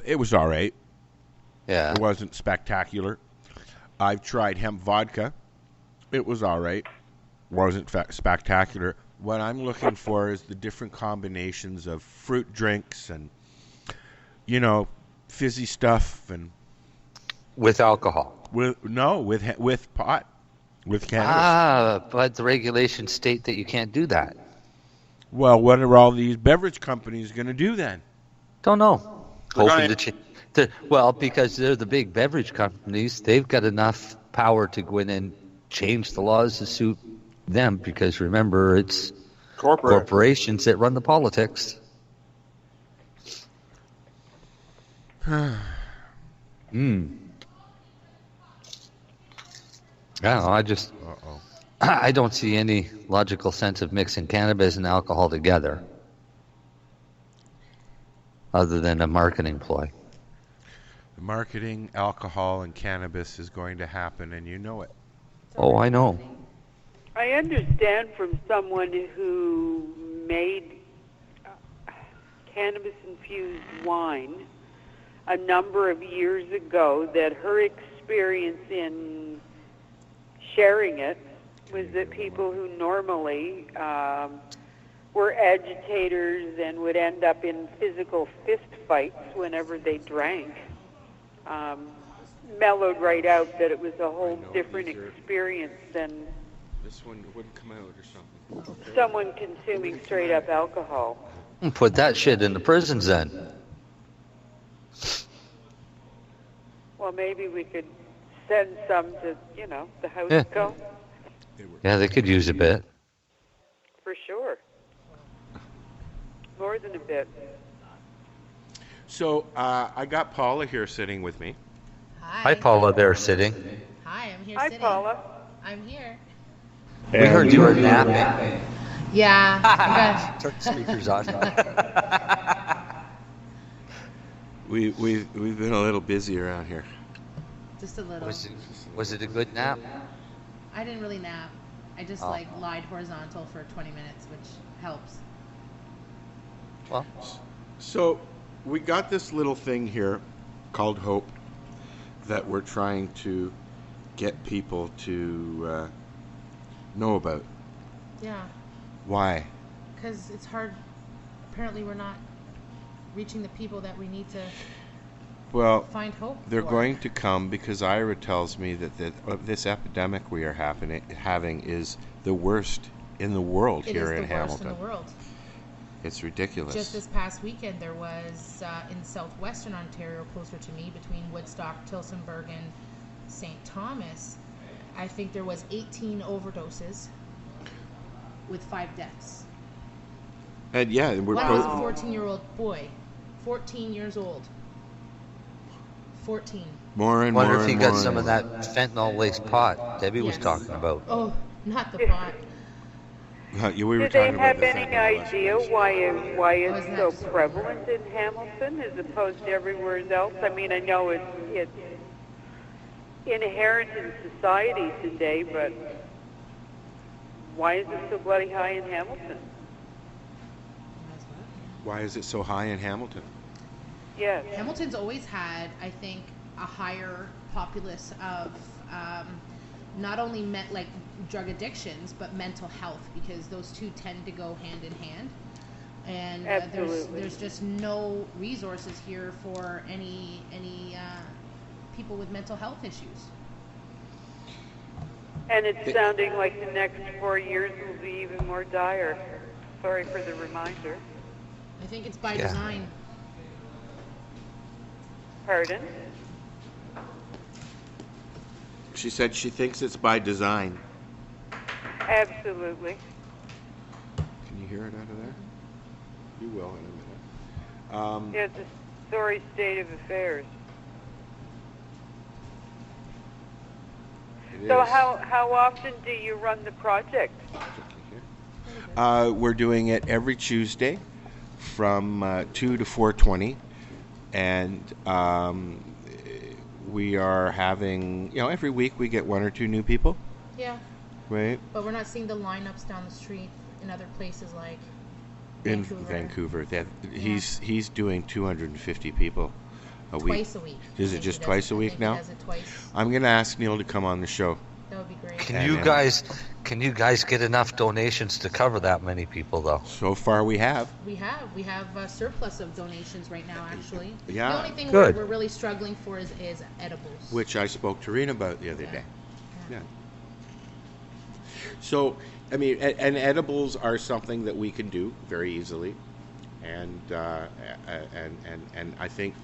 Speaker 8: It was all right.
Speaker 9: Yeah.
Speaker 8: It wasn't spectacular. I've tried hemp vodka. It was all right. Wasn't spectacular. What I'm looking for is the different combinations of fruit drinks and, fizzy stuff and.
Speaker 9: With alcohol.
Speaker 8: With pot, with cannabis.
Speaker 9: But the regulations state that you can't do that.
Speaker 8: Well, what are all these beverage companies going to do then?
Speaker 9: Don't know. Well, because they're the big beverage companies, they've got enough power to go in and change the laws to suit them. Because remember, it's corporations that run the politics. I don't see any logical sense of mixing cannabis and alcohol together, other than a marketing ploy.
Speaker 8: The marketing, alcohol, and cannabis is going to happen, and you know it.
Speaker 9: Oh, I know.
Speaker 11: I understand from someone who made cannabis-infused wine a number of years ago that her experience in sharing it was that people who normally were agitators and would end up in physical fist fights whenever they drank mellowed right out, that it was a whole different experience than
Speaker 8: this one wouldn't come out or something.
Speaker 11: Someone consuming straight up alcohol.
Speaker 9: And put that shit in the prisons then.
Speaker 11: Well, maybe we could send some to, the house
Speaker 9: Yeah.
Speaker 11: go.
Speaker 9: Yeah, they could use a bit.
Speaker 11: For sure. More than a bit.
Speaker 8: So I got Paula here sitting with me.
Speaker 9: Hi, Paula, there sitting.
Speaker 16: Hi, I'm here
Speaker 11: Hi,
Speaker 16: sitting.
Speaker 11: Paula.
Speaker 16: I'm here.
Speaker 9: We heard you were napping.
Speaker 16: Yeah.
Speaker 9: Turn the speakers on.
Speaker 8: We've been a little busy around here.
Speaker 16: Just a little.
Speaker 9: Was it a good nap?
Speaker 16: I didn't really nap. I just lied horizontal for 20 minutes, which helps.
Speaker 9: Well,
Speaker 8: so we got this little thing here called Hope that we're trying to get people to know about.
Speaker 16: Yeah.
Speaker 8: Why?
Speaker 16: Because it's hard. Apparently, we're not reaching the people that we need to find hope.
Speaker 8: They're
Speaker 16: for.
Speaker 8: going to come because Ira tells me that this epidemic we are having is the worst in the world here in Hamilton.
Speaker 16: It is the worst in the world.
Speaker 8: It's ridiculous.
Speaker 16: Just this past weekend, there was in southwestern Ontario, closer to me, between Woodstock, Tillsonburg, and St. Thomas, I think there was 18 overdoses with 5 deaths.
Speaker 8: And yeah, we're
Speaker 16: One was a 14-year-old boy, 14 years old. 14.
Speaker 8: More and
Speaker 9: wonder
Speaker 8: more
Speaker 9: if he
Speaker 8: and
Speaker 9: got
Speaker 8: more
Speaker 9: some
Speaker 8: and
Speaker 9: of that fentanyl-laced pot Debbie was talking about.
Speaker 16: Oh, not the pot.
Speaker 8: We were
Speaker 11: Do they
Speaker 8: talking about
Speaker 11: have
Speaker 8: the
Speaker 11: any
Speaker 8: fentanyl
Speaker 11: idea why it's so prevalent in Hamilton as opposed to everywhere else? I mean, I know it's inherent in society today, but why is it so bloody high in Hamilton?
Speaker 8: Why is it so high in Hamilton?
Speaker 11: Yes.
Speaker 16: Hamilton's always had, I think, a higher populace of not only drug addictions, but mental health, because those two tend to go hand in hand. And there's just no resources here for any people with mental health issues.
Speaker 11: And it's sounding like the next 4 years will be even more dire. Sorry for the reminder.
Speaker 16: I think it's by design.
Speaker 11: Pardon?
Speaker 8: She said she thinks it's by design.
Speaker 11: Absolutely.
Speaker 8: Can you hear it out of there? You will in a minute.
Speaker 11: It's a sorry state of affairs. So how often do you run the project?
Speaker 8: We're doing it every Tuesday from 2 to 4:20, and we are having, every week we get 1 or 2 new people.
Speaker 16: Yeah.
Speaker 8: Right.
Speaker 16: But we're not seeing the lineups down the street in other places like
Speaker 8: in Vancouver. He's doing 250 people a week.
Speaker 16: Twice a week.
Speaker 8: Is it just twice a week now?
Speaker 16: He does it twice.
Speaker 8: I'm going to ask Neil to come on the show.
Speaker 16: That would be great.
Speaker 9: Can you guys get enough donations to cover that many people though?
Speaker 8: So far we have.
Speaker 16: We have a surplus of donations right now, actually.
Speaker 8: Yeah.
Speaker 16: The only thing
Speaker 8: Good.
Speaker 16: we're really struggling for is edibles.
Speaker 8: Which I spoke to Rena about the other day. Yeah. So, I mean, and edibles are something that we can do very easily, and I think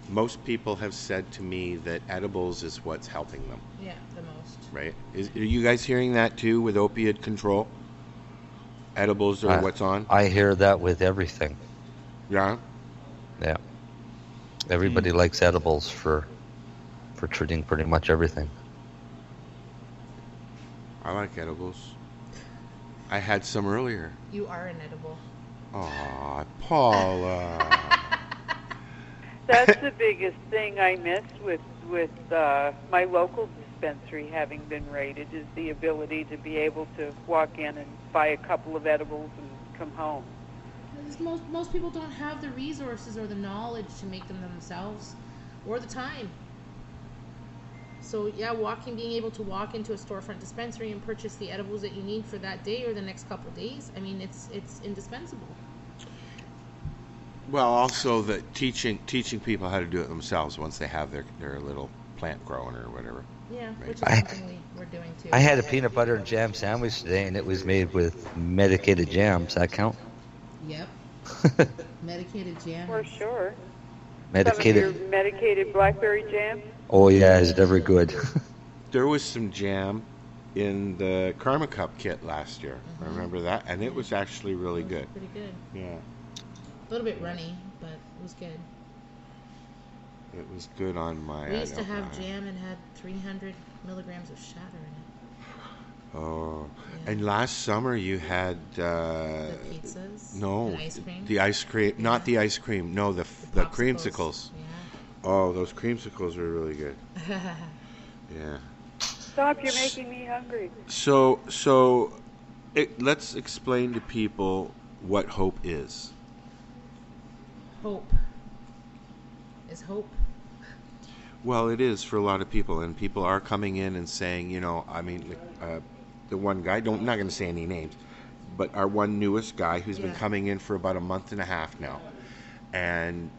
Speaker 8: most people have said to me that edibles is what's helping them.
Speaker 16: Yeah, the most.
Speaker 8: Right? Are you guys hearing that too with opiate control? Edibles are what's on?
Speaker 9: I hear that with everything.
Speaker 8: Yeah?
Speaker 9: Yeah. Everybody likes edibles for treating pretty much everything.
Speaker 8: I like edibles. I had some earlier.
Speaker 16: You are an edible.
Speaker 8: Aw, Paula.
Speaker 11: That's the biggest thing I miss with my local dispensary having been raided, is the ability to be able to walk in and buy a couple of edibles and come home.
Speaker 16: Most people don't have the resources or the knowledge to make them themselves, or the time. So yeah, being able to walk into a storefront dispensary and purchase the edibles that you need for that day or the next couple of days, I mean, it's indispensable.
Speaker 8: Well, also that teaching people how to do it themselves once they have their little plant growing or whatever.
Speaker 16: Yeah,
Speaker 8: right?
Speaker 16: which is something we're doing too.
Speaker 9: I had a peanut butter and jam sandwich today, and it was made with medicated jams. That count?
Speaker 16: Yep. Medicated jam.
Speaker 11: For sure.
Speaker 9: Medicated.
Speaker 11: Some of your medicated blackberry jam?
Speaker 9: Oh yeah, is it ever good?
Speaker 8: There was some jam in the Karma Cup kit last year. I remember that, and it was actually really good.
Speaker 16: Pretty good.
Speaker 8: Yeah.
Speaker 16: A little bit runny, but it was good.
Speaker 8: It was good on my.
Speaker 16: We used to have jam and had 300 milligrams of shatter in it.
Speaker 8: Oh, and last summer you had
Speaker 16: the pizzas.
Speaker 8: No,
Speaker 16: and ice cream.
Speaker 8: The ice cream, not the ice cream. No, the creamsicles.
Speaker 16: Yeah.
Speaker 8: Oh, those creamsicles were really good. Yeah.
Speaker 11: Stop! You're making me hungry.
Speaker 8: So, let's explain to people what hope is.
Speaker 16: Hope is hope.
Speaker 8: Well, it is for a lot of people, and people are coming in and saying, the one guy, I'm not going to say any names, but our one newest guy who's been coming in for about a month and a half now, and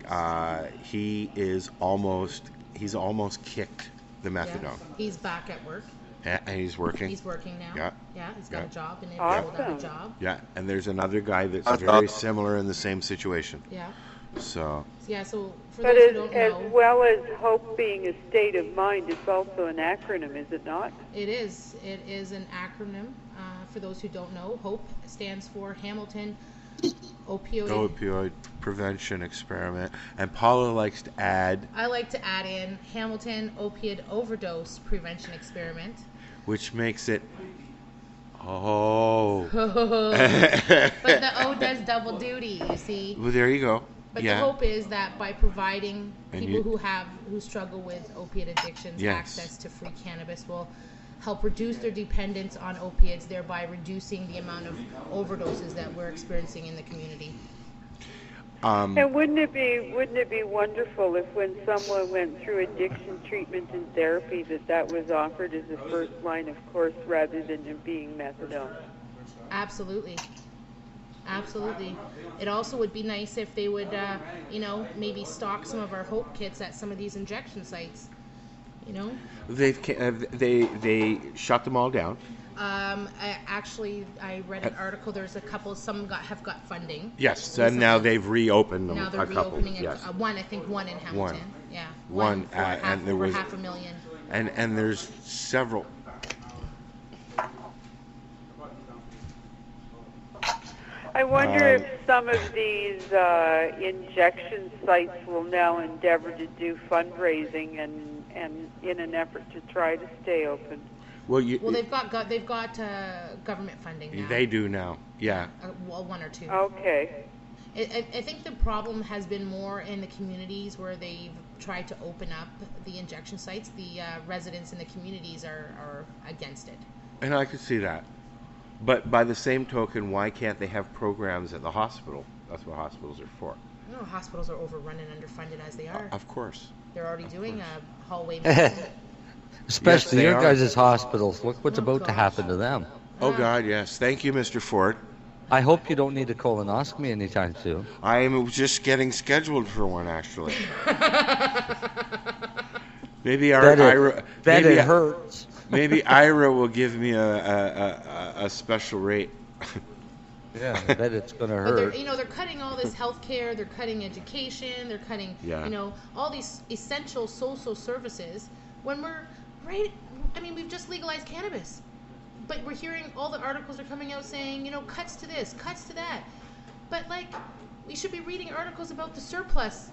Speaker 8: he's almost kicked the methadone.
Speaker 16: Yeah. He's back at work.
Speaker 8: And he's working.
Speaker 16: He's working now.
Speaker 8: Yeah.
Speaker 16: Yeah, he's got a job and
Speaker 11: Awesome.
Speaker 16: able to have a job.
Speaker 8: Yeah, and there's another guy that's very similar in the same situation.
Speaker 16: Yeah.
Speaker 8: So.
Speaker 16: Yeah, so for
Speaker 11: But
Speaker 16: those who don't
Speaker 11: as
Speaker 16: know,
Speaker 11: well as hope being a state of mind, it's also an acronym, is it not?
Speaker 16: it is. It is an acronym. For those who don't know, HOPE stands for Hamilton
Speaker 8: Opioid Prevention Experiment. And Paula likes to add.
Speaker 16: I like to add in Hamilton Opiate Overdose Prevention Experiment.
Speaker 8: Which makes it. Oh.
Speaker 16: But the O does double duty, you see.
Speaker 8: Well, there you go.
Speaker 16: But the hope is that by providing people who struggle with opiate addictions access to free cannabis will help reduce their dependence on opiates, thereby reducing the amount of overdoses that we're experiencing in the community.
Speaker 11: And wouldn't it be wonderful if when someone went through addiction treatment and therapy that was offered as a first line of course rather than it being methadone?
Speaker 16: Absolutely. Absolutely. It also would be nice if they would, maybe stock some of our Hope kits at some of these injection sites.
Speaker 8: They shut them all down.
Speaker 16: I read an article. There's a couple. Some have got funding.
Speaker 8: Yes, and now they've reopened them.
Speaker 16: Now they're reopening it. One in Hamilton.
Speaker 8: One.
Speaker 16: Yeah.
Speaker 8: One
Speaker 16: for
Speaker 8: and there was
Speaker 16: $500,000.
Speaker 8: And there's several.
Speaker 11: I wonder if some of these injection sites will now endeavor to do fundraising and in an effort to try to stay open.
Speaker 16: Well, they've got government funding now.
Speaker 8: They do now, yeah.
Speaker 16: One or two.
Speaker 11: Okay.
Speaker 16: I think the problem has been more in the communities where they've tried to open up the injection sites. The residents in the communities are against it.
Speaker 8: And I could see that. But by the same token, why can't they have programs at the hospital? That's what hospitals are for.
Speaker 16: Hospitals are overrun and underfunded as they are.
Speaker 8: Of course.
Speaker 16: They're already doing a hallway medicine.
Speaker 9: Especially your guys' hospitals. Look what's about to happen to them.
Speaker 8: Oh, God, yes. Thank you, Mr. Ford.
Speaker 9: I hope you don't need a colonoscopy anytime soon.
Speaker 8: I am just getting scheduled for one, actually. Maybe Ira...
Speaker 9: Bet it hurts.
Speaker 8: Maybe Ira will give me a special rate.
Speaker 9: Yeah, I bet it's going to hurt.
Speaker 16: But they're cutting all this healthcare, they're cutting education, they're cutting, all these essential social services. When we've just legalized cannabis. But we're hearing all the articles are coming out saying, cuts to this, cuts to that. But, we should be reading articles about the surplus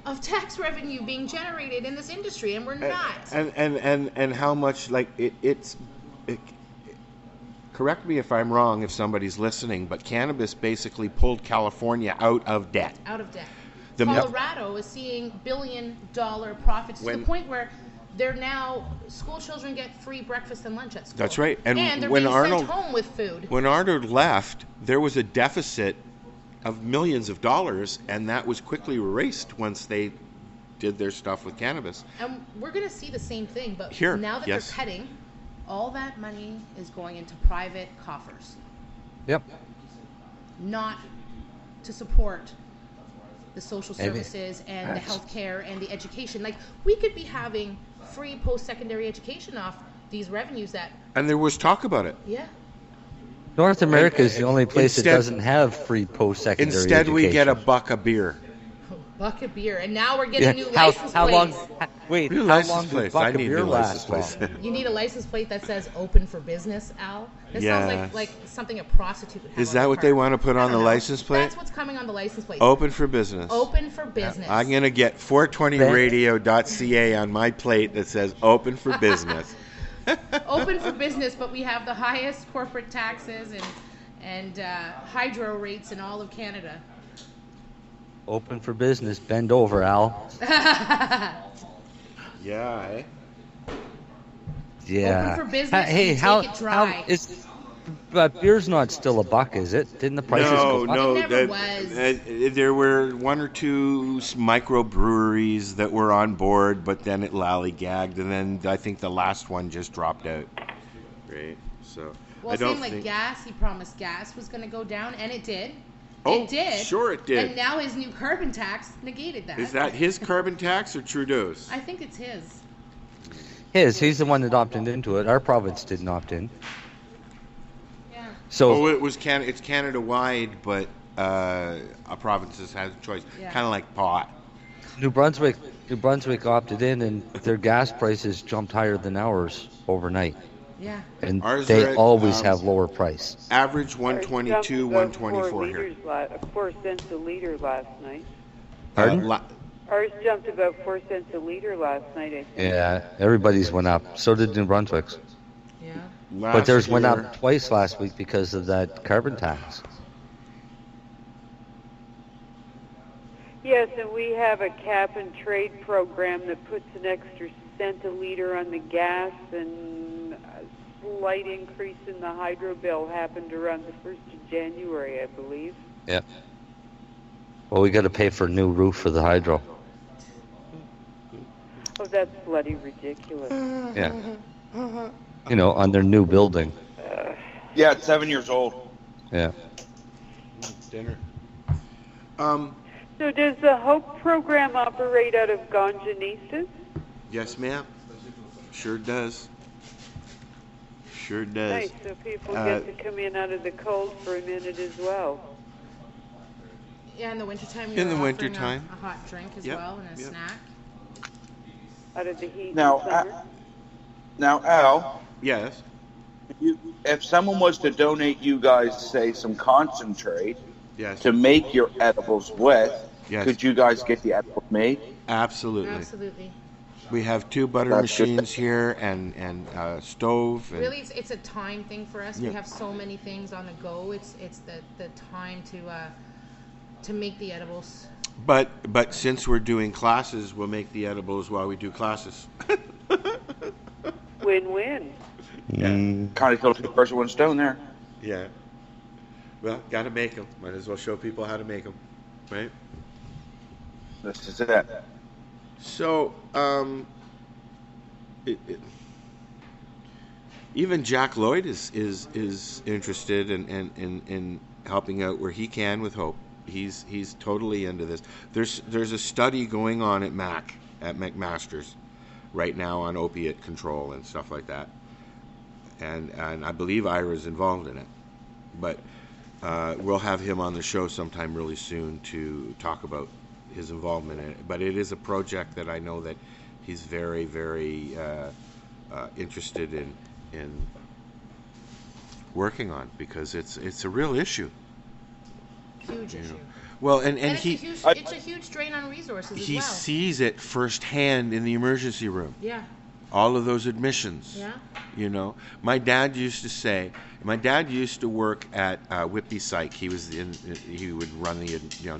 Speaker 16: of tax revenue being generated in this industry, and we're not.
Speaker 8: And how much, correct me if I'm wrong, if somebody's listening, but cannabis basically pulled California out of debt.
Speaker 16: Out of debt. Colorado is seeing billion-dollar profits to the point where they're now, school children get free breakfast and lunch at school.
Speaker 8: That's right. And
Speaker 16: they're
Speaker 8: when
Speaker 16: being
Speaker 8: Arnold,
Speaker 16: sent home with food.
Speaker 8: When Arnold left, there was a deficit of millions of dollars, and that was quickly erased once they did their stuff with cannabis.
Speaker 16: And we're going to see the same thing, but now that they're cutting, all that money is going into private coffers.
Speaker 9: Yep.
Speaker 16: Not to support the social services and the healthcare and the education. We could be having free post-secondary education off these revenues that...
Speaker 8: And there was talk about it.
Speaker 16: Yeah.
Speaker 9: North America is the only place that
Speaker 8: Instead-
Speaker 9: doesn't have free post-secondary
Speaker 8: Instead,
Speaker 9: education.
Speaker 8: we get a buck of beer.
Speaker 16: Buck of beer, and now we're getting new
Speaker 9: How
Speaker 16: license
Speaker 9: long?
Speaker 16: plates.
Speaker 9: Wait,
Speaker 8: New
Speaker 9: how
Speaker 8: license
Speaker 9: long
Speaker 8: plates.
Speaker 9: does buck
Speaker 8: I
Speaker 9: of
Speaker 8: need
Speaker 9: beer
Speaker 8: new license
Speaker 9: last?
Speaker 8: plates.
Speaker 16: You need a license plate that says "Open for Business," Al. This
Speaker 8: Yeah.
Speaker 16: sounds like something a prostitute would have.
Speaker 8: Is
Speaker 16: on
Speaker 8: that
Speaker 16: their
Speaker 8: what they
Speaker 16: car.
Speaker 8: want to put
Speaker 16: I
Speaker 8: on the
Speaker 16: don't know.
Speaker 8: license plate?
Speaker 16: That's what's coming on the license plate.
Speaker 8: Open for business.
Speaker 16: Open for business.
Speaker 8: I'm going to get 420radio.ca on my plate that says open for business.
Speaker 16: Open for business, but we have the highest corporate taxes and hydro rates in all of Canada.
Speaker 9: Open for business. Bend over, Al.
Speaker 8: Yeah, eh?
Speaker 9: Yeah.
Speaker 16: Open for business,
Speaker 9: Hey,
Speaker 16: you
Speaker 9: how
Speaker 16: take it dry.
Speaker 9: is? But beer's not still a buck, is it? Didn't the prices go up?
Speaker 8: No,
Speaker 16: It never was.
Speaker 8: there were one or two microbreweries that were on board, but then it lollygagged, and then I think the last one just dropped out. Right? So
Speaker 16: Well,
Speaker 8: I don't
Speaker 16: same like
Speaker 8: think.
Speaker 16: gas. He promised gas was going to go down, and it did.
Speaker 8: Oh,
Speaker 16: It did.
Speaker 8: sure it did.
Speaker 16: And now his new carbon tax negated that.
Speaker 8: Is that his carbon tax or Trudeau's?
Speaker 16: I think it's his.
Speaker 9: He's the one that opted into it. Our province didn't opt in.
Speaker 16: Yeah.
Speaker 9: So
Speaker 8: it was it's Canada-wide, but our provinces has a choice.
Speaker 16: Yeah.
Speaker 8: Kind of like pot.
Speaker 9: New Brunswick opted in, and their gas prices jumped higher than ours overnight.
Speaker 16: Yeah.
Speaker 9: And
Speaker 8: Ours
Speaker 9: they
Speaker 8: are at,
Speaker 9: always have lower price.
Speaker 8: Average
Speaker 11: Ours
Speaker 8: 122,
Speaker 11: jumped about
Speaker 8: 124 here.
Speaker 11: 4 cents a liter last night.
Speaker 9: Pardon?
Speaker 11: Ours jumped about 4 cents a liter last night, I think.
Speaker 9: Yeah, everybody's went up. So did New Brunswick's.
Speaker 16: Yeah.
Speaker 9: But theirs went up twice last week because of that carbon tax.
Speaker 11: Yes, and we have a cap and trade program that puts an extra cent a liter on the gas, and a slight increase in the hydro bill happened around the 1st of January, I believe.
Speaker 9: Yeah. Well, we got to pay for a new roof for the hydro.
Speaker 11: Oh, that's bloody ridiculous.
Speaker 9: Yeah. You know, on their new building.
Speaker 10: Yeah, it's 7 years old.
Speaker 9: Yeah.
Speaker 8: Dinner.
Speaker 11: So does the HOPE program operate out of Gonjanistas?
Speaker 8: Yes, ma'am. Sure does. Sure does.
Speaker 11: Nice, so people get to come in out of the cold for a minute as well.
Speaker 16: Yeah, in the wintertime.
Speaker 8: In the wintertime.
Speaker 16: A hot drink as
Speaker 8: Yep,
Speaker 16: well and a
Speaker 8: yep.
Speaker 16: snack.
Speaker 11: Out of the heat
Speaker 10: Now,
Speaker 11: in summer.
Speaker 10: Now, Al,
Speaker 8: Yes.
Speaker 10: if someone was to donate you guys, say, some concentrate
Speaker 8: Yes.
Speaker 10: to make your edibles with,
Speaker 8: Yes.
Speaker 10: could you guys get the edibles made?
Speaker 8: Absolutely.
Speaker 16: Absolutely.
Speaker 8: We have 2 butter
Speaker 10: That's good.
Speaker 8: machines here and stove. And
Speaker 16: Really, it's a time thing for us.
Speaker 8: Yeah.
Speaker 16: We have so many things on the go. It's the time to make the edibles.
Speaker 8: But since we're doing classes, we'll make the edibles while we do classes.
Speaker 11: Win-win.
Speaker 10: Kind of killed 2 birds with 1 stone there.
Speaker 8: Yeah. Well, got to make them. Might as well show people how to make them, right?
Speaker 10: This is it.
Speaker 8: So, even Jack Lloyd is interested in helping out where he can with Hope. He's totally into this. There's a study going on at McMaster's right now on opiate control and stuff like that, and I believe Ira's involved in it, but we'll have him on the show sometime really soon to talk about his involvement in it. But it is a project that I know that he's very, very interested in working on, because it's a real issue.
Speaker 16: Huge issue.
Speaker 8: Well, and
Speaker 16: it's a huge drain on resources as well.
Speaker 8: he sees it firsthand in the emergency room.
Speaker 16: Yeah.
Speaker 8: All of those admissions.
Speaker 16: Yeah.
Speaker 8: You know, my dad used to work at Whitby Psych. He would run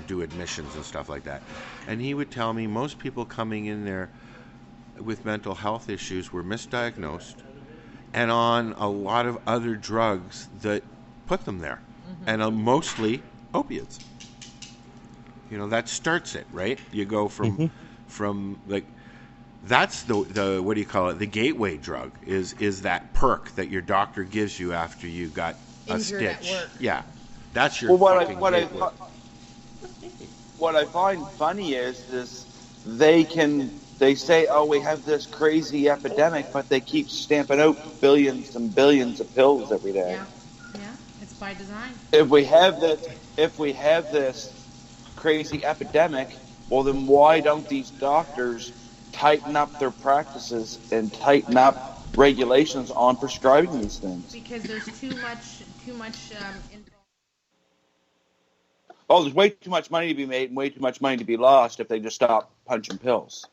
Speaker 8: do admissions and stuff like that. And he would tell me most people coming in there with mental health issues were misdiagnosed and on a lot of other drugs that put them there. Mm-hmm. And mostly opiates. You know, that starts it, right? You go from like, that's the what do you call it? The gateway drug is that perk that your doctor gives you after you got
Speaker 16: Injured
Speaker 8: a
Speaker 16: at
Speaker 8: stitch.
Speaker 16: work.
Speaker 8: Yeah, that's your
Speaker 10: Well,
Speaker 8: fucking gateway.
Speaker 10: what I find funny is they say, oh, we have this crazy epidemic, but they keep stamping out billions and billions of pills every day.
Speaker 16: Yeah, it's by design.
Speaker 10: If we have this crazy epidemic, well, then why don't these doctors tighten up their practices and tighten up regulations on prescribing these things?
Speaker 16: Because there's too much.
Speaker 10: Oh, there's way too much money to be made and way too much money to be lost if they just stop punching pills.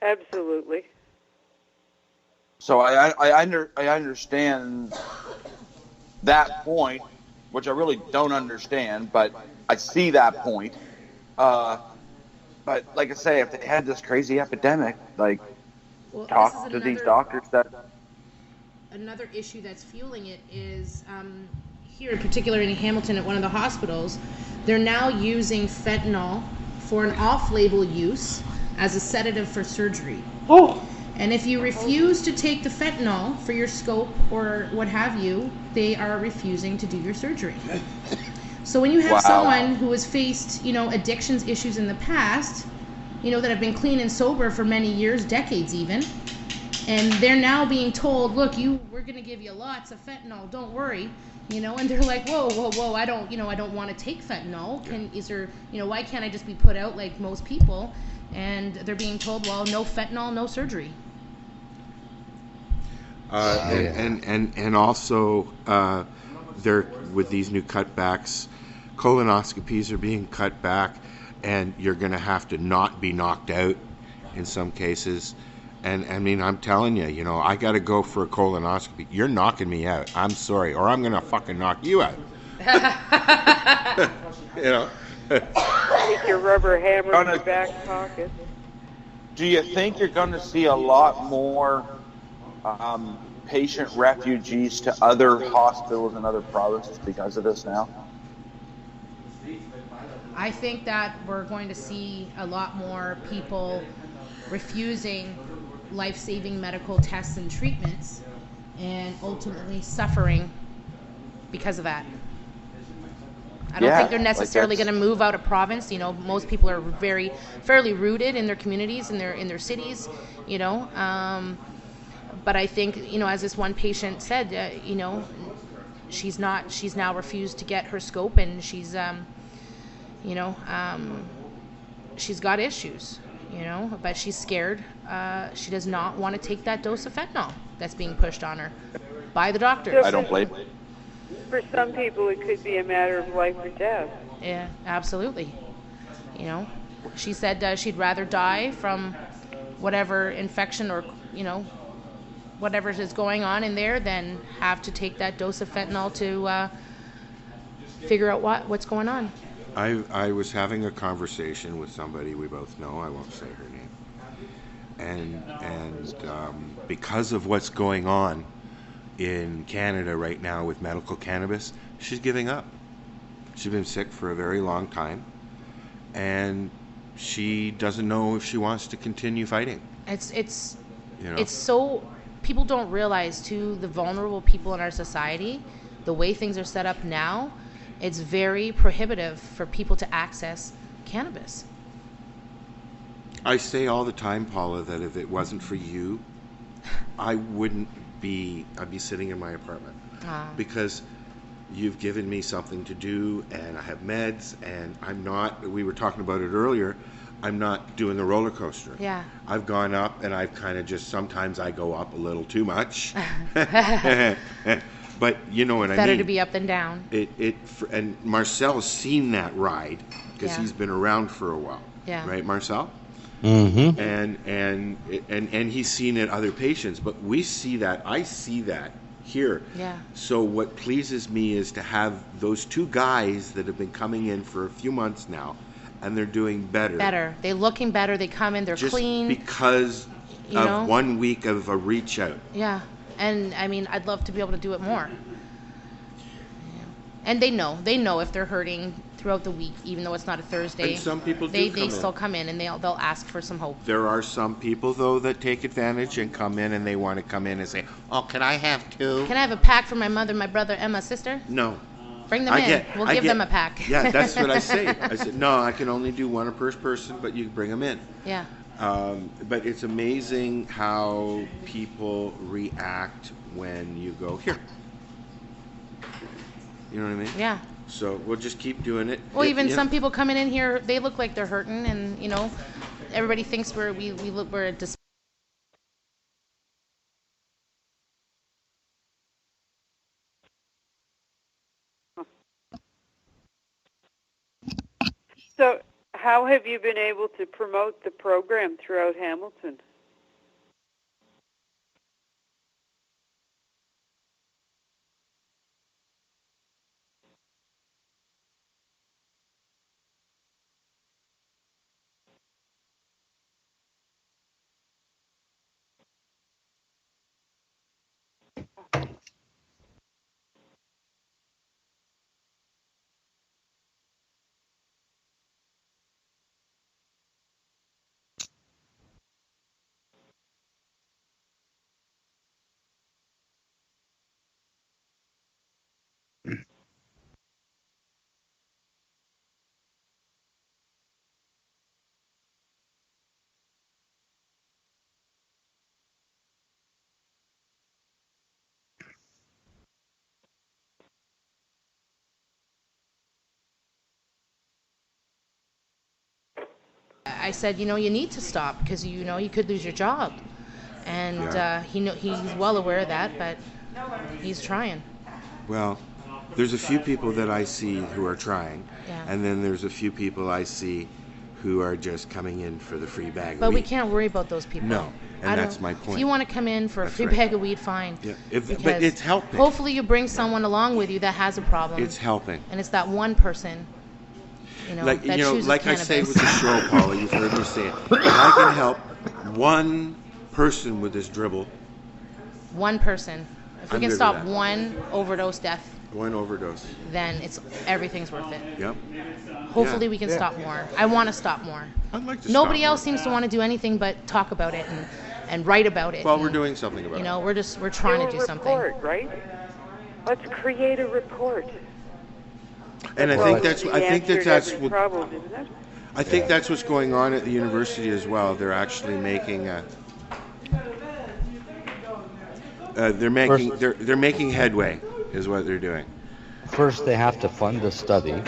Speaker 11: Absolutely.
Speaker 10: So I understand that point, which I really don't understand, but I see that point. But like I say, if they had this crazy epidemic, talk to these doctors that.
Speaker 16: Another issue that's fueling it is here, in particular in Hamilton at one of the hospitals, they're now using fentanyl for an off-label use as a sedative for surgery. Oh. And if you refuse to take the fentanyl for your scope or what have you, they are refusing to do your surgery. So when you have someone who has faced, addictions issues in the past, that have been clean and sober for many years, decades even, and they're now being told, look, we're going to give you lots of fentanyl, don't worry, and they're like, whoa, I don't want to take fentanyl. Why can't I just be put out like most people? And they're being told, well, no fentanyl, no surgery.
Speaker 8: And also, they're with these new cutbacks, colonoscopies are being cut back, and you're going to have to not be knocked out in some cases. And I mean, I'm telling you, I got to go for a colonoscopy. You're knocking me out. I'm sorry, or I'm going to fucking knock you out.
Speaker 11: Take your rubber hammer in your back pocket.
Speaker 10: Do you think you're going to see a lot more patient refugees to other hospitals and other provinces because of this now?
Speaker 16: I think that we're going to see a lot more people refusing life-saving medical tests and treatments and ultimately suffering because of that. I don't think they're necessarily going to move out of province. Most people are fairly rooted in their communities, in their cities, but I think, as this one patient said, she's now refused to get her scope, and she's she's got issues, but she's scared. She does not want to take that dose of fentanyl that's being pushed on her by the doctors.
Speaker 10: I don't blame her.
Speaker 11: For some people, it could be a matter of life or death.
Speaker 16: Yeah, absolutely. She said she'd rather die from whatever infection or, whatever is going on in there than have to take that dose of fentanyl to figure out what's going on.
Speaker 8: I was having a conversation with somebody we both know. I won't say her name. And because of what's going on in Canada right now with medical cannabis, she's giving up. She's been sick for a very long time, and she doesn't know if she wants to continue fighting.
Speaker 16: It's so, people don't realize too, the vulnerable people in our society, the way things are set up now, it's very prohibitive for people to access cannabis.
Speaker 8: I say all the time, Paula, that if it wasn't for you, I'd be sitting in my apartment because you've given me something to do, and I have meds, and we were talking about it earlier, I'm not doing the roller coaster.
Speaker 16: Yeah.
Speaker 8: I've gone up, and I've kind of sometimes I go up a little too much. But you know what I mean.
Speaker 16: Better to be up than down.
Speaker 8: And Marcel's seen that ride because he's been around for a while.
Speaker 16: Yeah.
Speaker 8: Right, Marcel?
Speaker 9: Mm-hmm.
Speaker 8: And he's seen it other patients, but we see that. I see that here.
Speaker 16: Yeah.
Speaker 8: So what pleases me is to have those two guys that have been coming in for a few months now, and they're doing better.
Speaker 16: They're looking better. They come in. They're
Speaker 8: just
Speaker 16: clean.
Speaker 8: Because of 1 week of a reach out.
Speaker 16: Yeah. And I mean, I'd love to be able to do it more. Yeah. And they know if they're hurting throughout the week, even though it's not a Thursday.
Speaker 8: And some people
Speaker 16: they
Speaker 8: come
Speaker 16: still
Speaker 8: in.
Speaker 16: come in, and they'll ask for some hope.
Speaker 8: There are some people though that take advantage and come in, and they want to come in and say, "Oh, can I have two?
Speaker 16: Can I have a pack for my mother, my brother, and my sister?"
Speaker 8: No.
Speaker 16: Bring them in. We'll give them a pack.
Speaker 8: Yeah, that's what I say. I said, no, I can only do one per person, but you can bring them in.
Speaker 16: Yeah.
Speaker 8: But it's amazing how people react when you go, here, You know what I mean?
Speaker 16: Yeah.
Speaker 8: So we'll just keep doing it.
Speaker 16: Well, even some people coming in here, they look like they're hurting, and everybody thinks we're a
Speaker 11: So, how have you been able to promote the program throughout Hamilton?
Speaker 16: I said, you need to stop because you could lose your job, and he's well aware of that, but he's trying.
Speaker 8: Well, there's a few people that I see who are trying, and then there's a few people I see who are just coming in for the free bag.
Speaker 16: But
Speaker 8: of
Speaker 16: we
Speaker 8: weed.
Speaker 16: can't worry about those people.
Speaker 8: No, and that's my point.
Speaker 16: If you want to come in for a free
Speaker 8: right.
Speaker 16: bag of weed, fine.
Speaker 8: Yeah, but it's helping.
Speaker 16: Hopefully you bring someone along with you that has a problem.
Speaker 8: It's helping.
Speaker 16: And it's that one person, that chooses
Speaker 8: like
Speaker 16: cannabis.
Speaker 8: I say with the show, Paula, you've heard me say it. If I can help one person with this dribble.
Speaker 16: One person. If we
Speaker 8: I'm
Speaker 16: can
Speaker 8: good
Speaker 16: stop
Speaker 8: with that.
Speaker 16: one overdose death,
Speaker 8: One overdose.
Speaker 16: then everything's worth it.
Speaker 8: Yep.
Speaker 16: Hopefully we can stop more. I want to stop more.
Speaker 8: I'd like to
Speaker 16: Nobody
Speaker 8: stop
Speaker 16: else seems to want to do anything but talk about it and write about it.
Speaker 8: Well,
Speaker 16: and,
Speaker 8: we're doing something about it.
Speaker 16: We're trying to do something.
Speaker 11: Report, right? Let's create a report.
Speaker 8: And I think that's what
Speaker 11: I
Speaker 8: think that's what's going on at the university as well. They're actually making they're making headway, is what they're doing.
Speaker 9: First, they have to fund a study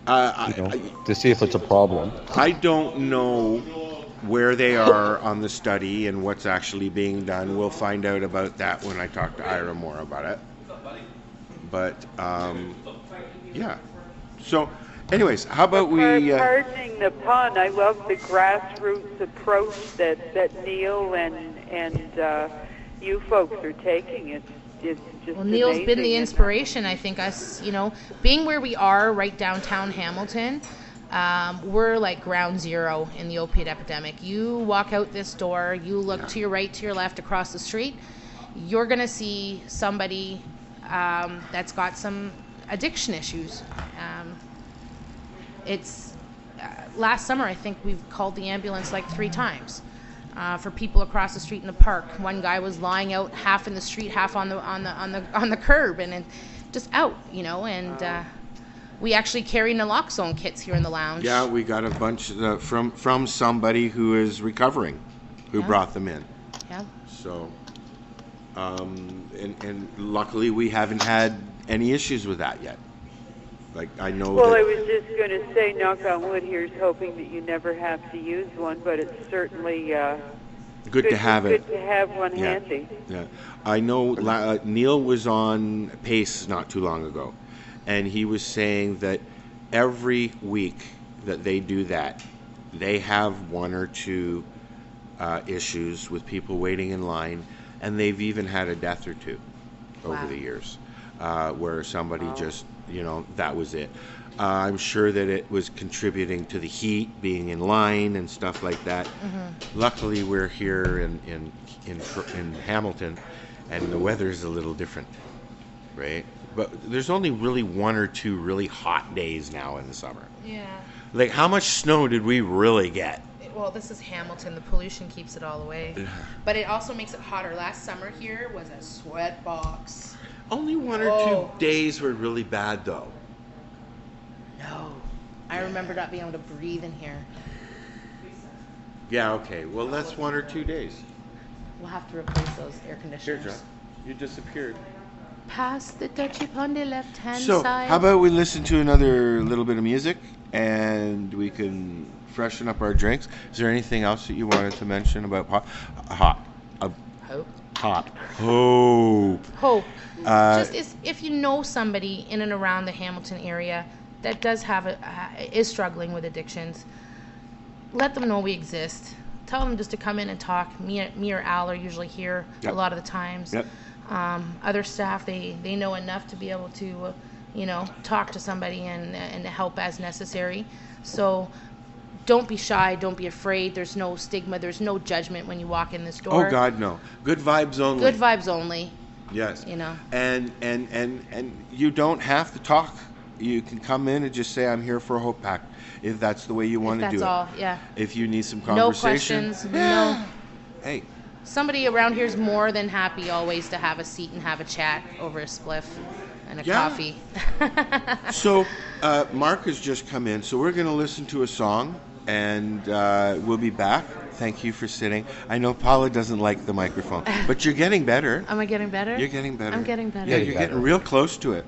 Speaker 9: to see if it's a problem.
Speaker 8: I don't know where they are on the study and what's actually being done. We'll find out about that when I talk to Ira more about it. But yeah. So, anyways, how about we?
Speaker 11: Pardoning the pun, I love the grassroots approach that Neil and you folks are taking. It's just
Speaker 16: Neil's been the
Speaker 11: amazing.
Speaker 16: inspiration. I think us, being where we are right downtown Hamilton, we're like ground zero in the opiate epidemic. You walk out this door, you look to your right, to your left, across the street, you're going to see somebody that's got some addiction issues. It's last summer, I think we've called the ambulance like 3 times for people across the street in the park. One guy was lying out half in the street, half on the curb, and just out, and we actually carry naloxone kits here in the lounge.
Speaker 8: Yeah, we got a bunch from somebody who is recovering, who brought them in.
Speaker 16: Yeah.
Speaker 8: So, and luckily we haven't had any issues with that yet. Like I know.
Speaker 11: Well, I was just going to say, knock on wood, here's hoping that you never have to use one, but it's certainly
Speaker 8: good to have it.
Speaker 11: Good to have one handy.
Speaker 8: Yeah, I know. Neil was on Pace not too long ago, and he was saying that every week that they do that, they have 1 or 2 issues with people waiting in line, and they've even had a death or 2 over the years, where somebody just, that was it. I'm sure that it was contributing to the heat, being in line and stuff like that. Mm-hmm. Luckily, we're here in Hamilton, and the weather's a little different, right? But there's only really 1 or 2 really hot days now in the summer.
Speaker 16: Yeah.
Speaker 8: Like, how much snow did we really get?
Speaker 16: Well, this is Hamilton. The pollution keeps it all away. But it also makes it hotter. Last summer here was a sweat box.
Speaker 8: Only 1 or 2 days were really bad, though.
Speaker 16: No. I remember not being able to breathe in here.
Speaker 8: Yeah, okay. Well, that's 1 or 2 days.
Speaker 16: We'll have to replace those air conditioners.
Speaker 8: Here, John. You disappeared.
Speaker 16: Pass the touchy on the left-hand
Speaker 8: So,
Speaker 16: side.
Speaker 8: how about we listen to another little bit of music and we can freshen up our drinks? Is there anything else that you wanted to mention about
Speaker 16: Hope.
Speaker 8: Uh,
Speaker 16: Just if you know somebody in and around the Hamilton area that does is struggling with addictions, let them know we exist. Tell them just to come in and talk. Me or Al are usually here a lot of the times.
Speaker 8: Yep.
Speaker 16: Other staff, they know enough to be able to, talk to somebody and help as necessary. So don't be shy. Don't be afraid. There's no stigma. There's no judgment when you walk in this door.
Speaker 8: Oh God, no. Good vibes only.
Speaker 16: Good vibes only.
Speaker 8: Yes.
Speaker 16: And
Speaker 8: you don't have to talk. You can come in and just say, I'm here for a Hope Pack, if that's the way you want to do it.
Speaker 16: That's all, yeah.
Speaker 8: If you need some
Speaker 16: No
Speaker 8: conversation.
Speaker 16: questions, no.
Speaker 8: Hey.
Speaker 16: Somebody around here is more than happy always to have a seat and have a chat over a spliff and a coffee.
Speaker 8: So, Mark has just come in, so we're going to listen to a song, and we'll be back. Thank you for sitting. I know Paula doesn't like the microphone, but you're getting better.
Speaker 16: Am I getting better?
Speaker 8: You're getting better.
Speaker 16: I'm getting better.
Speaker 8: Yeah, you're getting real close to it.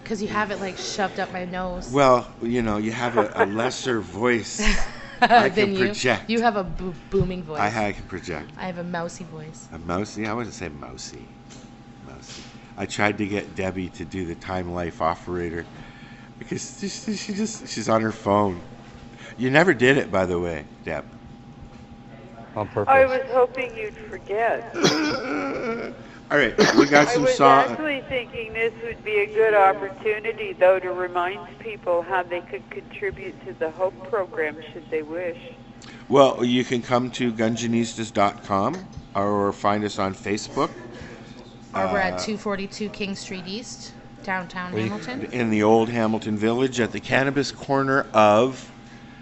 Speaker 16: Because you have it like shoved up my nose.
Speaker 8: Well, you have a lesser voice. I can project.
Speaker 16: You have a booming voice.
Speaker 8: I can project.
Speaker 16: I have a mousy voice.
Speaker 8: A mousy? I wouldn't say mousy. Mousy. I tried to get Debbie to do the Time Life operator because she's on her phone. You never did it, by the way, Deb.
Speaker 9: On purpose.
Speaker 11: I was hoping you'd forget.
Speaker 8: All right, we got some
Speaker 11: I was
Speaker 8: songs.
Speaker 11: actually thinking this would be a good opportunity, though, to remind people how they could contribute to the Hope program should they wish.
Speaker 8: Well, you can come to gunjanistas.com or find us on Facebook.
Speaker 16: Or we're at 242 King Street East, downtown Hamilton.
Speaker 8: In the old Hamilton Village at the Cannabis corner of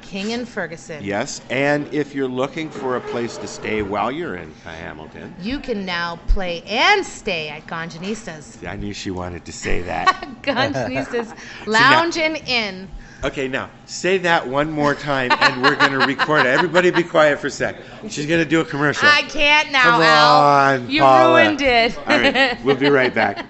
Speaker 16: King and Ferguson.
Speaker 8: Yes, and if you're looking for a place to stay while you're in Hamilton,
Speaker 16: you can now play and stay at Ganjanistas.
Speaker 8: I knew she wanted to say that.
Speaker 16: Ganjanistas Lounge and Inn.
Speaker 8: Okay, now say that one more time, and we're going to record it. Everybody, be quiet for a sec. She's going to do a commercial.
Speaker 16: I can't now,
Speaker 8: Come
Speaker 16: Al.
Speaker 8: on,
Speaker 16: You
Speaker 8: Paula.
Speaker 16: ruined it.
Speaker 8: All right, we'll be right back.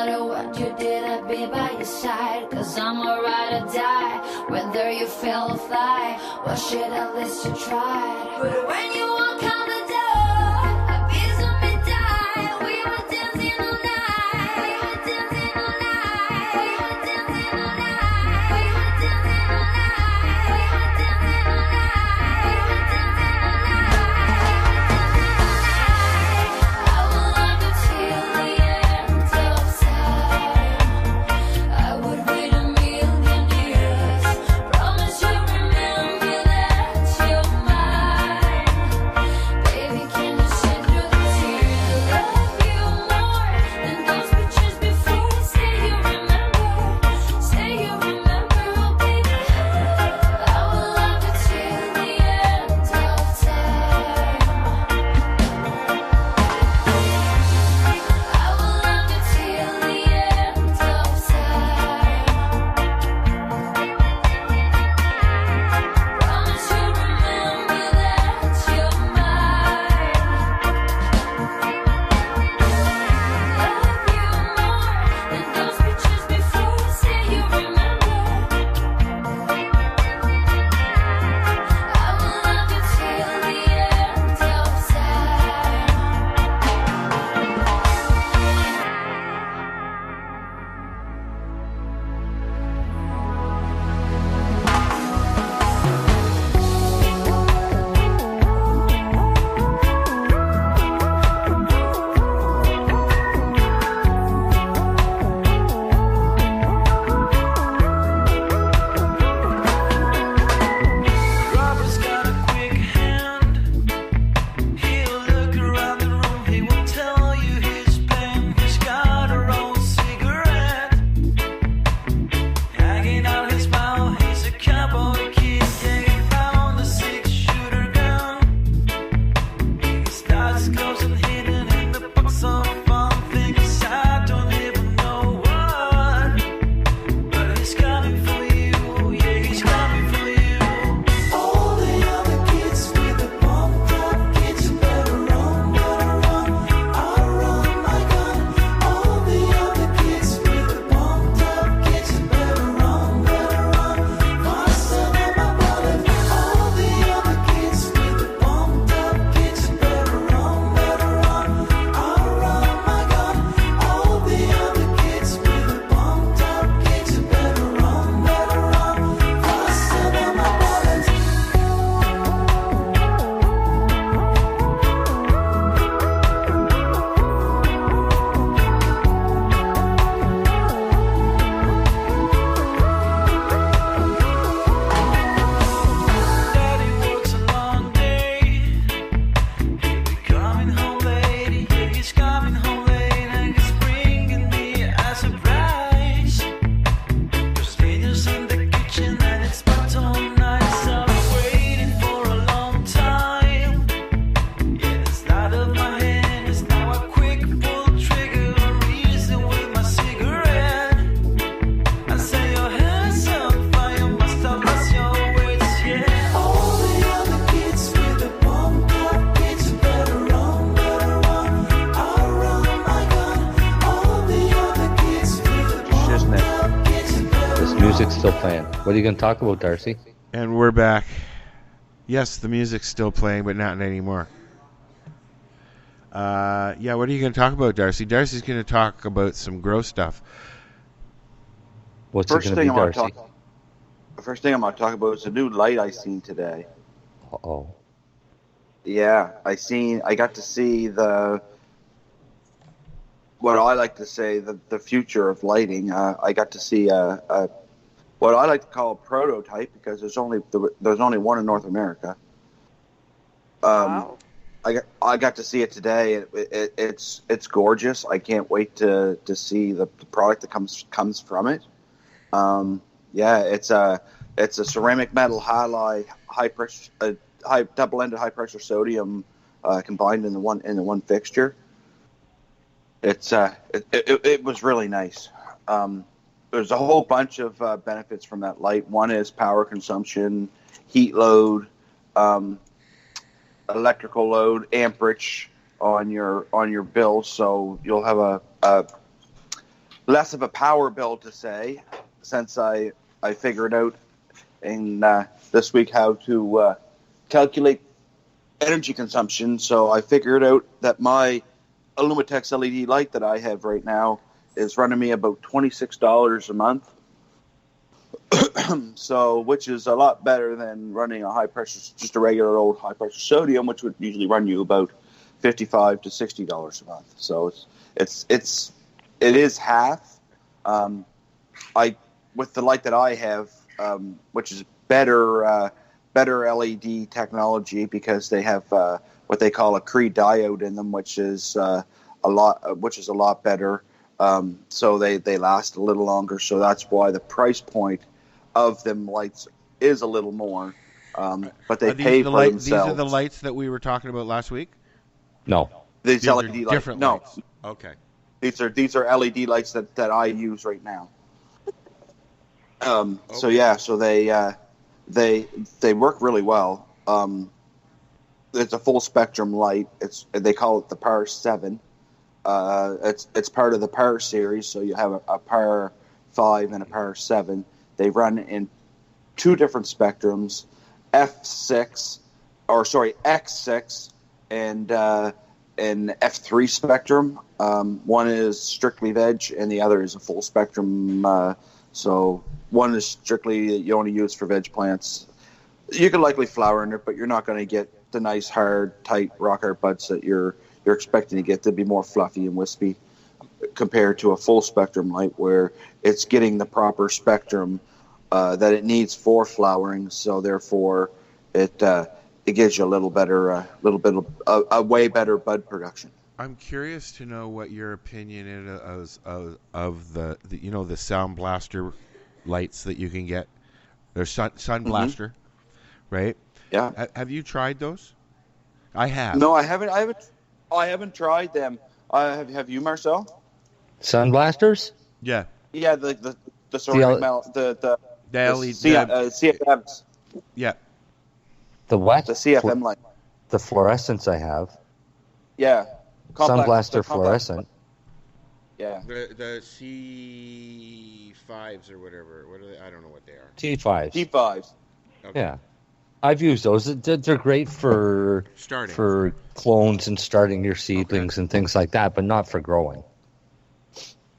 Speaker 17: matter what you did, I'd be by your side. Cause I'm a ride or die, whether you fail or fly. Well, shit, at least you tried. But when you walk out the door, a piece of me died. We were dancing all night. We were dancing all night. We were dancing all night. We were dancing all night. We were dancing all night. We were dancing all night. I will love you till the end of time. I would wait a million years. Promise you remember that you're mine. Baby, can you sit through the tears? Love you more than those pictures before. Say you remember. Say you remember, oh baby. I will love you till the end of time. I will love you till the end of time. Promise you remember that you're mine. Love you more than those pictures before. Say you remember. I will love you till the end of time.
Speaker 13: Robert's got a quick hand. He'll look around the room. He will tell you his plan. He's got a rolled cigarette hanging out his mouth. He's a cowboy kid. Yeah, he found a 6-shooter gun. He starts closing hidden in the box of fun things. I don't even know what, but he's coming for you. Yeah, he's coming for you. All the other kids with the pumped up kids, you better run, better run. I'll run my gun. All the other kids with the pumped up kids, you better run, better run. Faster than my bullet. All the other kids with the pumped up kids, you better run, better run. I'll run my gun. All the other kids with the pumped up kids, you better run, better run. Faster than my bullet. Daddy works a long day. He'll be coming home late. Yeah, he's coming home late, and he's bringing me a surprise. There's dinner's in the kitchen, and it's about all night. So I've been waiting for a long time. Yeah, the start of my hand is now a quick pull trigger. Reason with my cigarette. I say your hands on fire, must have lost your wits, yeah. All the other kids with the pumped up kids, you better run, better run. I'll run my gun. All the other kids with the pumped up kids, you better
Speaker 9: This music's still playing. What are you going to talk about, Darcy?
Speaker 8: And we're back. Yes, the music's still playing, but not anymore. Yeah, what are you going to talk about, Darcy? Darcy's going to talk about some gross stuff.
Speaker 9: What's it
Speaker 10: First
Speaker 9: going to
Speaker 10: thing
Speaker 9: be,
Speaker 10: I want to
Speaker 9: Darcy?
Speaker 10: talk. The first thing I'm going to talk about is a new light I seen today.
Speaker 9: Uh-oh.
Speaker 10: Yeah, I got to see what I like to say the future of lighting. I got to see what I like to call a prototype, because there's only one in North America.
Speaker 11: Wow.
Speaker 10: I got to see it today. It's gorgeous. I can't wait to see the product that comes from it. Yeah, it's a ceramic metal high pressure double-ended high pressure sodium combined in the one fixture. It was really nice. There's a whole bunch of benefits from that light. One is power consumption, heat load, electrical load, amperage on your bill. So you'll have less of a power bill to say, since I figured out in this week how to calculate energy consumption. So I figured out that my Illumatex LED light that I have right now is running me about $26 a month. So, which is a lot better than running a high pressure, just a regular old high pressure sodium, which would usually run you about $55 to $60 a month. So it is half. With the light that I have, which is better LED technology, because they have what they call a Cree diode in them, which is a lot better. So they last a little longer. So that's why the price point of them lights is a little more. But they pay for themselves.
Speaker 8: These are the lights that we were talking about last week?
Speaker 9: No.
Speaker 10: These LED
Speaker 8: are
Speaker 10: lights.
Speaker 8: Different
Speaker 10: No.
Speaker 8: lights. Okay.
Speaker 10: These are LED lights that I use right now. So yeah, so they work really well. It's a full spectrum light. They call it the Power 7. It's part of the Power series, so you have a Power 5 and a Power 7. They run in two different spectrums, X6 and F3 spectrum. One is strictly veg, and the other is a full spectrum. So one is strictly you only use for veg plants. You can likely flower in it, but you're not going to get the nice, hard, tight rock hard buds that you're expecting to get. They'd be more fluffy and wispy compared to a full spectrum light, where it's getting the proper spectrum that it needs for flowering. So therefore, it gives you a little bit of a way better bud production.
Speaker 8: I'm curious to know what your opinion is of the the Sound Blaster lights that you can get. They're Sun Blaster, right?
Speaker 10: Yeah.
Speaker 8: Have you tried those? I have.
Speaker 10: No, I haven't. I haven't tried them. Have you, Marcel?
Speaker 9: Sun Blasters?
Speaker 8: Yeah.
Speaker 10: Yeah, the ceramic the
Speaker 8: LED
Speaker 10: CFMs.
Speaker 8: Yeah.
Speaker 9: The what?
Speaker 10: The CFM light.
Speaker 9: The fluorescents I have.
Speaker 10: Yeah.
Speaker 9: Sun Blaster fluorescent.
Speaker 10: Yeah.
Speaker 8: The C5s or whatever. What are they? I don't know what they are.
Speaker 9: T5s.
Speaker 10: T5s.
Speaker 9: Okay. Yeah. I've used those. They're great for clones and starting your seedlings and things like that, but not for growing.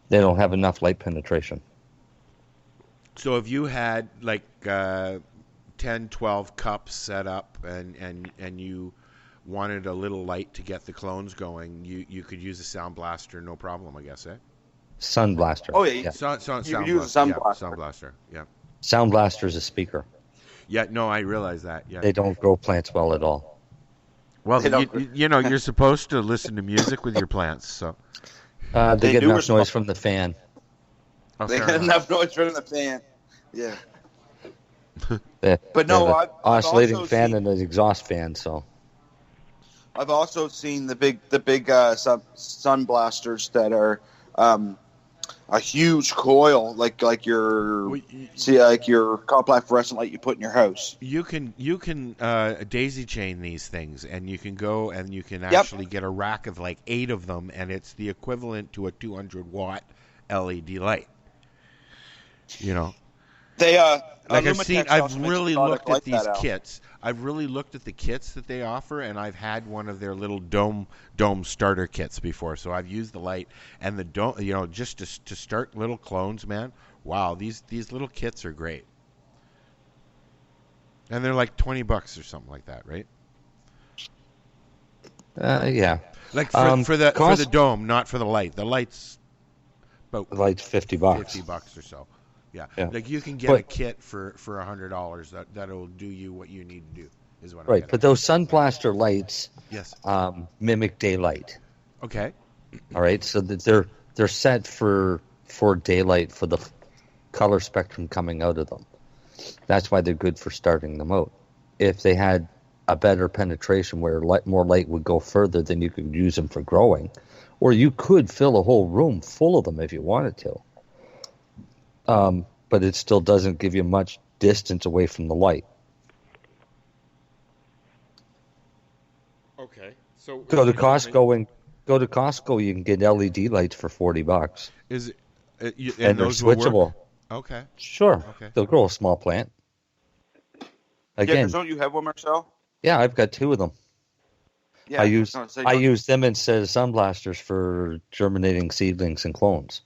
Speaker 9: They don't have enough light penetration.
Speaker 8: So if you had like 10, 12 cups set up and you wanted a little light to get the clones going, you could use a Sound Blaster, no problem, I guess, eh?
Speaker 9: Sun Blaster.
Speaker 10: Oh, yeah.
Speaker 8: Sound
Speaker 10: use a Sound Blaster.
Speaker 8: Sound Blaster, yeah.
Speaker 9: Sound Blaster is a speaker.
Speaker 8: Yeah, no, I realize that, yeah.
Speaker 9: They don't grow plants well at all.
Speaker 8: Well, you're supposed to listen to music with your plants, so...
Speaker 9: they get enough noise from the fan.
Speaker 8: Oh,
Speaker 10: they get enough noise from the fan. Yeah.
Speaker 9: But
Speaker 10: no,
Speaker 9: I've oscillating fan and an exhaust fan. So
Speaker 10: I've also seen the big sun blasters that are a huge coil, like your compact fluorescent light you put in your house.
Speaker 8: You can daisy chain these things, and you can go and you can actually get a rack of like 8 of them, and it's the equivalent to a 200-watt LED light. You know,
Speaker 10: they
Speaker 8: I've really looked at these kits. I've really looked at the kits that they offer, and I've had one of their little dome starter kits before. So I've used the light and the dome, just to start little clones, man. Wow, these little kits are great. And they're like $20 or something like that, right?
Speaker 9: Yeah.
Speaker 8: Like for the dome, not for the light. The light's about
Speaker 9: $50.
Speaker 8: $50 or so. Yeah. Like you can get a kit for $100 that'll do you what you need to do. Is what I'm
Speaker 9: right.
Speaker 8: getting.
Speaker 9: But those Sun Blaster lights,
Speaker 8: yes,
Speaker 9: mimic daylight.
Speaker 8: Okay.
Speaker 9: All right. So that they're set for daylight for the color spectrum coming out of them. That's why they're good for starting them out. If they had a better penetration where more light would go further, then you could use them for growing, or you could fill a whole room full of them if you wanted to. But it still doesn't give you much distance away from the light.
Speaker 8: Okay. So
Speaker 9: go to Costco. You can get LED lights for $40.
Speaker 8: Is
Speaker 9: and they're
Speaker 8: those will
Speaker 9: switchable.
Speaker 8: work? Okay.
Speaker 9: Sure.
Speaker 8: Okay.
Speaker 9: They'll grow a small plant.
Speaker 10: Yeah,
Speaker 9: Again,
Speaker 10: because don't you have one, Marcel?
Speaker 9: yeah, I've got 2 of them.
Speaker 10: Yeah,
Speaker 9: I use
Speaker 10: was gonna say,
Speaker 9: I
Speaker 10: don't-
Speaker 9: use them instead of sunblasters for germinating seedlings and clones.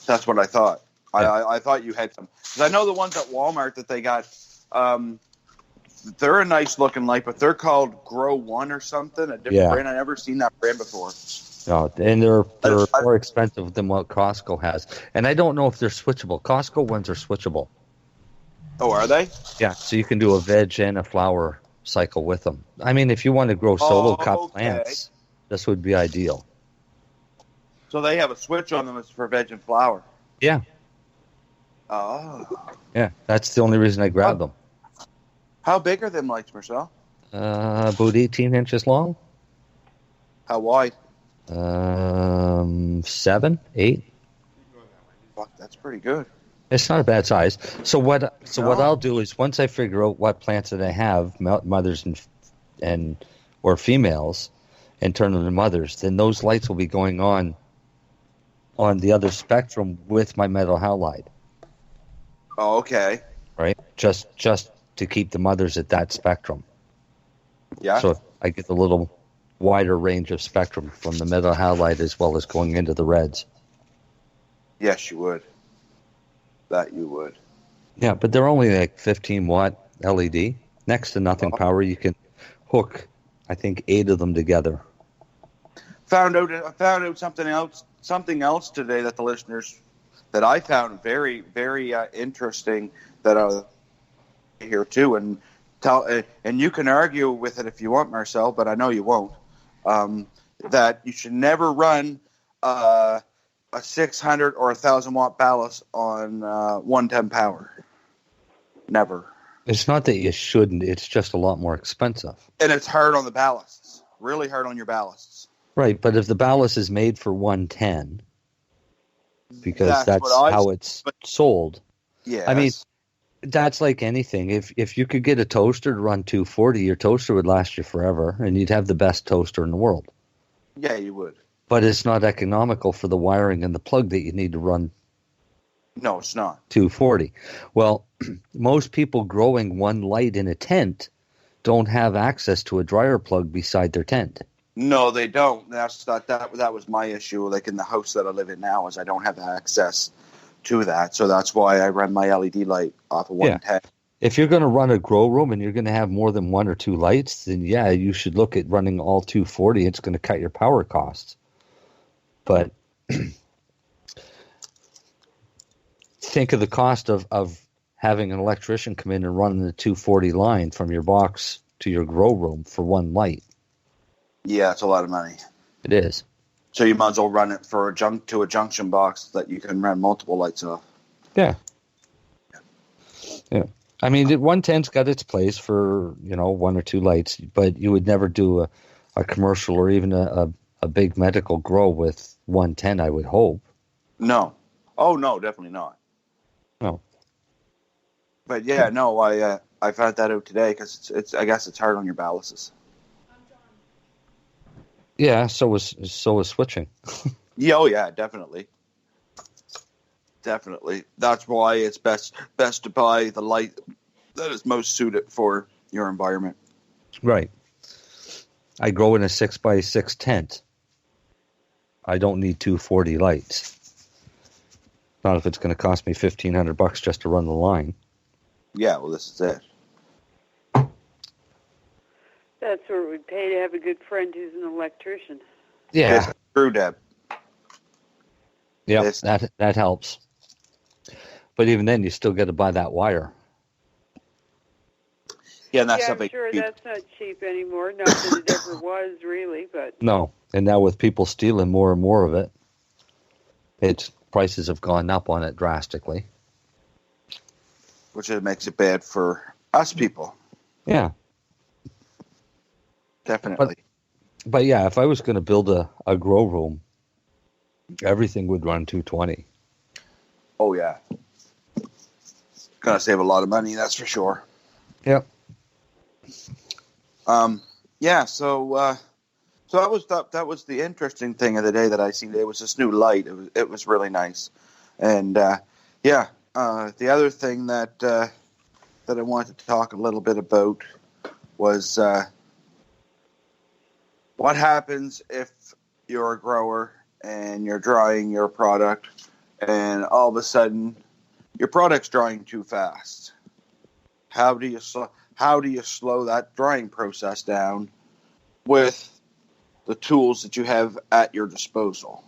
Speaker 10: That's what I thought. I thought you had some. Because I know the ones at Walmart that they got, they're a nice looking light, but they're called Grow One or something, a different
Speaker 9: Yeah.
Speaker 10: brand. I've never seen that brand before.
Speaker 9: No, and they're more expensive than what Costco has. And I don't know if they're switchable. Costco ones are switchable.
Speaker 10: Oh, are they?
Speaker 9: Yeah, so you can do a veg and a flower cycle with them. I mean, if you want to grow solo cut
Speaker 10: okay.
Speaker 9: plants, this would be ideal.
Speaker 10: So they have a switch on them that's for veg and flower.
Speaker 9: Yeah,
Speaker 10: Oh.
Speaker 9: yeah. That's the only reason I grabbed them.
Speaker 10: How big are them lights, Marcel?
Speaker 9: About 18 inches long.
Speaker 10: How wide?
Speaker 9: 7, 8.
Speaker 10: Fuck, that's pretty good.
Speaker 9: It's not a bad size. So what I'll do is once I figure out what plants that I have, mothers and or females, and turn them to mothers, then those lights will be going on the other spectrum with my metal halide.
Speaker 10: Oh, okay.
Speaker 9: Right? Just to keep the mothers at that spectrum.
Speaker 10: Yeah.
Speaker 9: So I get a little wider range of spectrum from the metal halide as well as going into the reds.
Speaker 10: Yes, you would. That you would.
Speaker 9: Yeah, but they're only like 15 watt LED. Next to nothing power. You can hook, I think, 8 of them together.
Speaker 10: I found out something else today that the listeners that I found very, very interesting that I here too, and you can argue with it if you want, Marcel, but I know you won't. That you should never run a 600 or 1,000 watt ballast on 110 power. Never.
Speaker 9: It's not that you shouldn't. It's just a lot more expensive.
Speaker 10: And it's hard on the ballasts. Really hard on your ballasts.
Speaker 9: Right, but if the ballast is made for 110, because that's how it's sold.
Speaker 10: Yeah.
Speaker 9: I mean, that's like anything. If you could get a toaster to run 240, your toaster would last you forever, and you'd have the best toaster in the world.
Speaker 10: Yeah, you would.
Speaker 9: But it's not economical for the wiring and the plug that you need to run.
Speaker 10: No, it's not.
Speaker 9: 240. Well, most people growing one light in a tent don't have access to a dryer plug beside their tent.
Speaker 10: No, they don't. That was my issue. Like in the house that I live in now, is I don't have access to that. So that's why I run my LED light off of 110.
Speaker 9: Yeah. If you're going to run a grow room and you're going to have more than 1 or 2 lights, then yeah, you should look at running all 240. It's going to cut your power costs. But think of the cost of having an electrician come in and run the 240 line from your box to your grow room for one light.
Speaker 10: Yeah, it's a lot of money.
Speaker 9: It is.
Speaker 10: So you might as well run it for a junction box that you can run multiple lights off.
Speaker 9: Yeah. Yeah. I mean, 110's got its place for, 1 or 2 lights, but you would never do a commercial or even a big medical grow with 110, I would hope.
Speaker 10: No. Oh, no, definitely not.
Speaker 9: No.
Speaker 10: But yeah, no, I found that out today because I guess it's hard on your ballasts.
Speaker 9: Yeah, so is switching.
Speaker 10: Yeah, oh yeah, definitely. Definitely. That's why it's best to buy the light that is most suited for your environment.
Speaker 9: Right. I grow in a 6x6 tent. I don't need 240 lights. Not if it's going to cost me $1,500 just to run the line.
Speaker 10: Yeah, well, this is it.
Speaker 11: That's what it would pay to have a good friend who's an electrician.
Speaker 9: Yeah.
Speaker 10: Yes, true, Deb.
Speaker 9: Yeah,
Speaker 10: Yes.
Speaker 9: that helps. But even then, you still got to buy that wire.
Speaker 10: Yeah, and that's
Speaker 11: I'm
Speaker 10: something
Speaker 11: sure
Speaker 10: cheap.
Speaker 11: that's not cheap anymore. Not that it ever was, really, but
Speaker 9: No, and now with people stealing more and more of it, prices have gone up on it drastically.
Speaker 10: Which makes it bad for us people.
Speaker 9: Yeah.
Speaker 10: Definitely.
Speaker 9: But yeah, if I was going to build a grow room, everything would run 220.
Speaker 10: Oh, yeah. Gonna save a lot of money, that's for sure.
Speaker 9: Yep.
Speaker 10: Yeah, so So that was the interesting thing of the day that I seen. It was this new light. It was really nice, and the other thing that I wanted to talk a little bit about was what happens if you're a grower and you're drying your product, and all of a sudden your product's drying too fast. How do you slow that drying process down with the tools that you have at your disposal?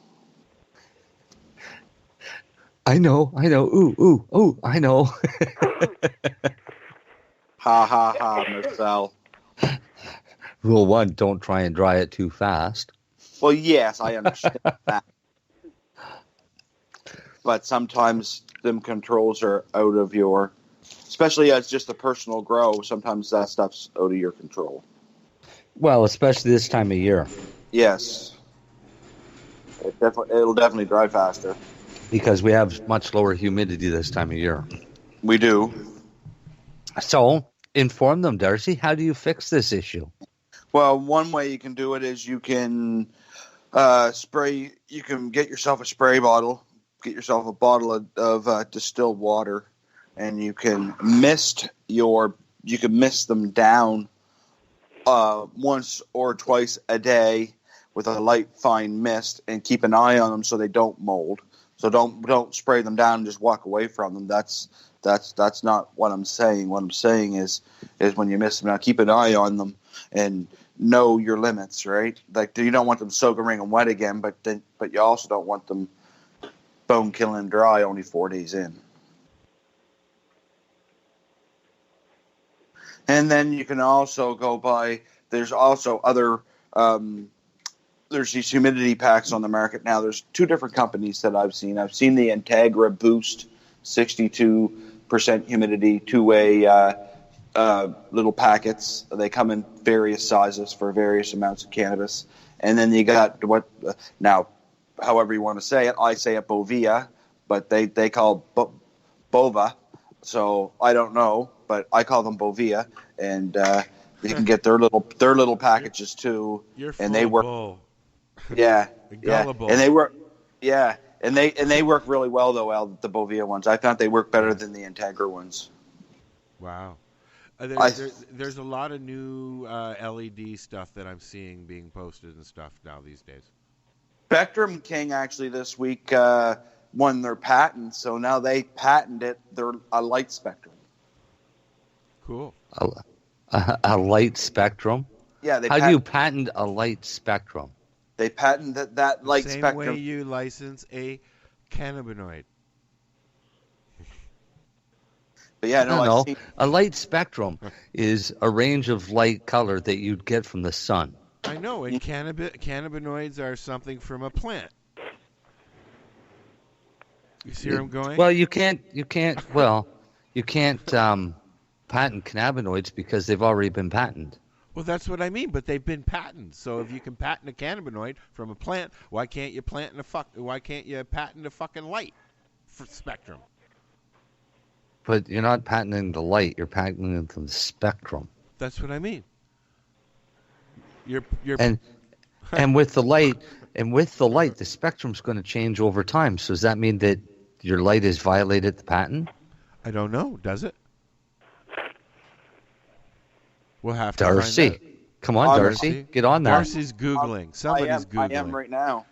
Speaker 9: I know. Ooh, I know.
Speaker 10: Ha ha ha, Marcel.
Speaker 9: Rule 1, don't try and dry it too fast.
Speaker 10: Well, yes, I understand that. But sometimes them controls are out of your, especially as just a personal grow, sometimes that stuff's out of your control.
Speaker 9: Well, especially this time of year.
Speaker 10: Yes. It'll definitely dry faster.
Speaker 9: Because we have much lower humidity this time of year.
Speaker 10: We do.
Speaker 9: So, inform them, Darcy. How do you fix this issue?
Speaker 10: Well, one way you can do it is you can spray. You can get yourself a spray bottle. Get yourself a bottle of distilled water, and you can mist them down once or twice a day with a light, fine mist, and keep an eye on them so they don't mold. So don't spray them down and just walk away from them. That's not what I'm saying. What I'm saying is when you mist them down, keep an eye on them and know your limits, right? Like, you don't want them soaking and wet again, but you also don't want them bone killing dry only 4 days in. And then you can also go by, there's also other, there's these humidity packs on the market now. There's 2 different companies that I've seen. I've seen the Integra Boost 62% humidity 2-way little packets. They come in various sizes for various amounts of cannabis. And then you got now, however you want to say it, I say it Bovia, but they call Bova. So I don't know, but I call them Bovia, and you can get their little packages too.
Speaker 8: You're
Speaker 10: and they work.
Speaker 8: Bull.
Speaker 10: Yeah,
Speaker 8: Gullible.
Speaker 10: and they work. Yeah, and they work really well though. The Bovia ones, I found they work better than the Integra ones.
Speaker 8: Wow. There's a lot of new LED stuff that I'm seeing being posted and stuff now these days.
Speaker 10: Spectrum King actually this week won their patent, so now they patented their a light spectrum.
Speaker 8: Cool.
Speaker 9: A light spectrum?
Speaker 10: Yeah.
Speaker 9: How do you patent a light spectrum?
Speaker 10: They patent that light spectrum.
Speaker 8: Same way you license a cannabinoid.
Speaker 10: But yeah,
Speaker 9: no. A light spectrum is a range of light color that you'd get from the sun.
Speaker 8: I know, and cannabinoids are something from a plant. You see where I'm going?
Speaker 9: Well, you can't patent cannabinoids because they've already been patented.
Speaker 8: Well, that's what I mean, but they've been patented. So if you can patent a cannabinoid from a plant, why can't you patent a fucking light spectrum?
Speaker 9: But you're not patenting the light, you're patenting the spectrum.
Speaker 8: That's what I mean. You're
Speaker 9: and with the light, the spectrum's going to change over time. So does that mean that your light has violated the patent?
Speaker 8: I don't know. Does it? We'll have to
Speaker 9: Darcy.
Speaker 8: find out.
Speaker 9: Come on, Darcy. Get on that.
Speaker 8: Darcy's Googling. Somebody's Googling.
Speaker 10: I am right now.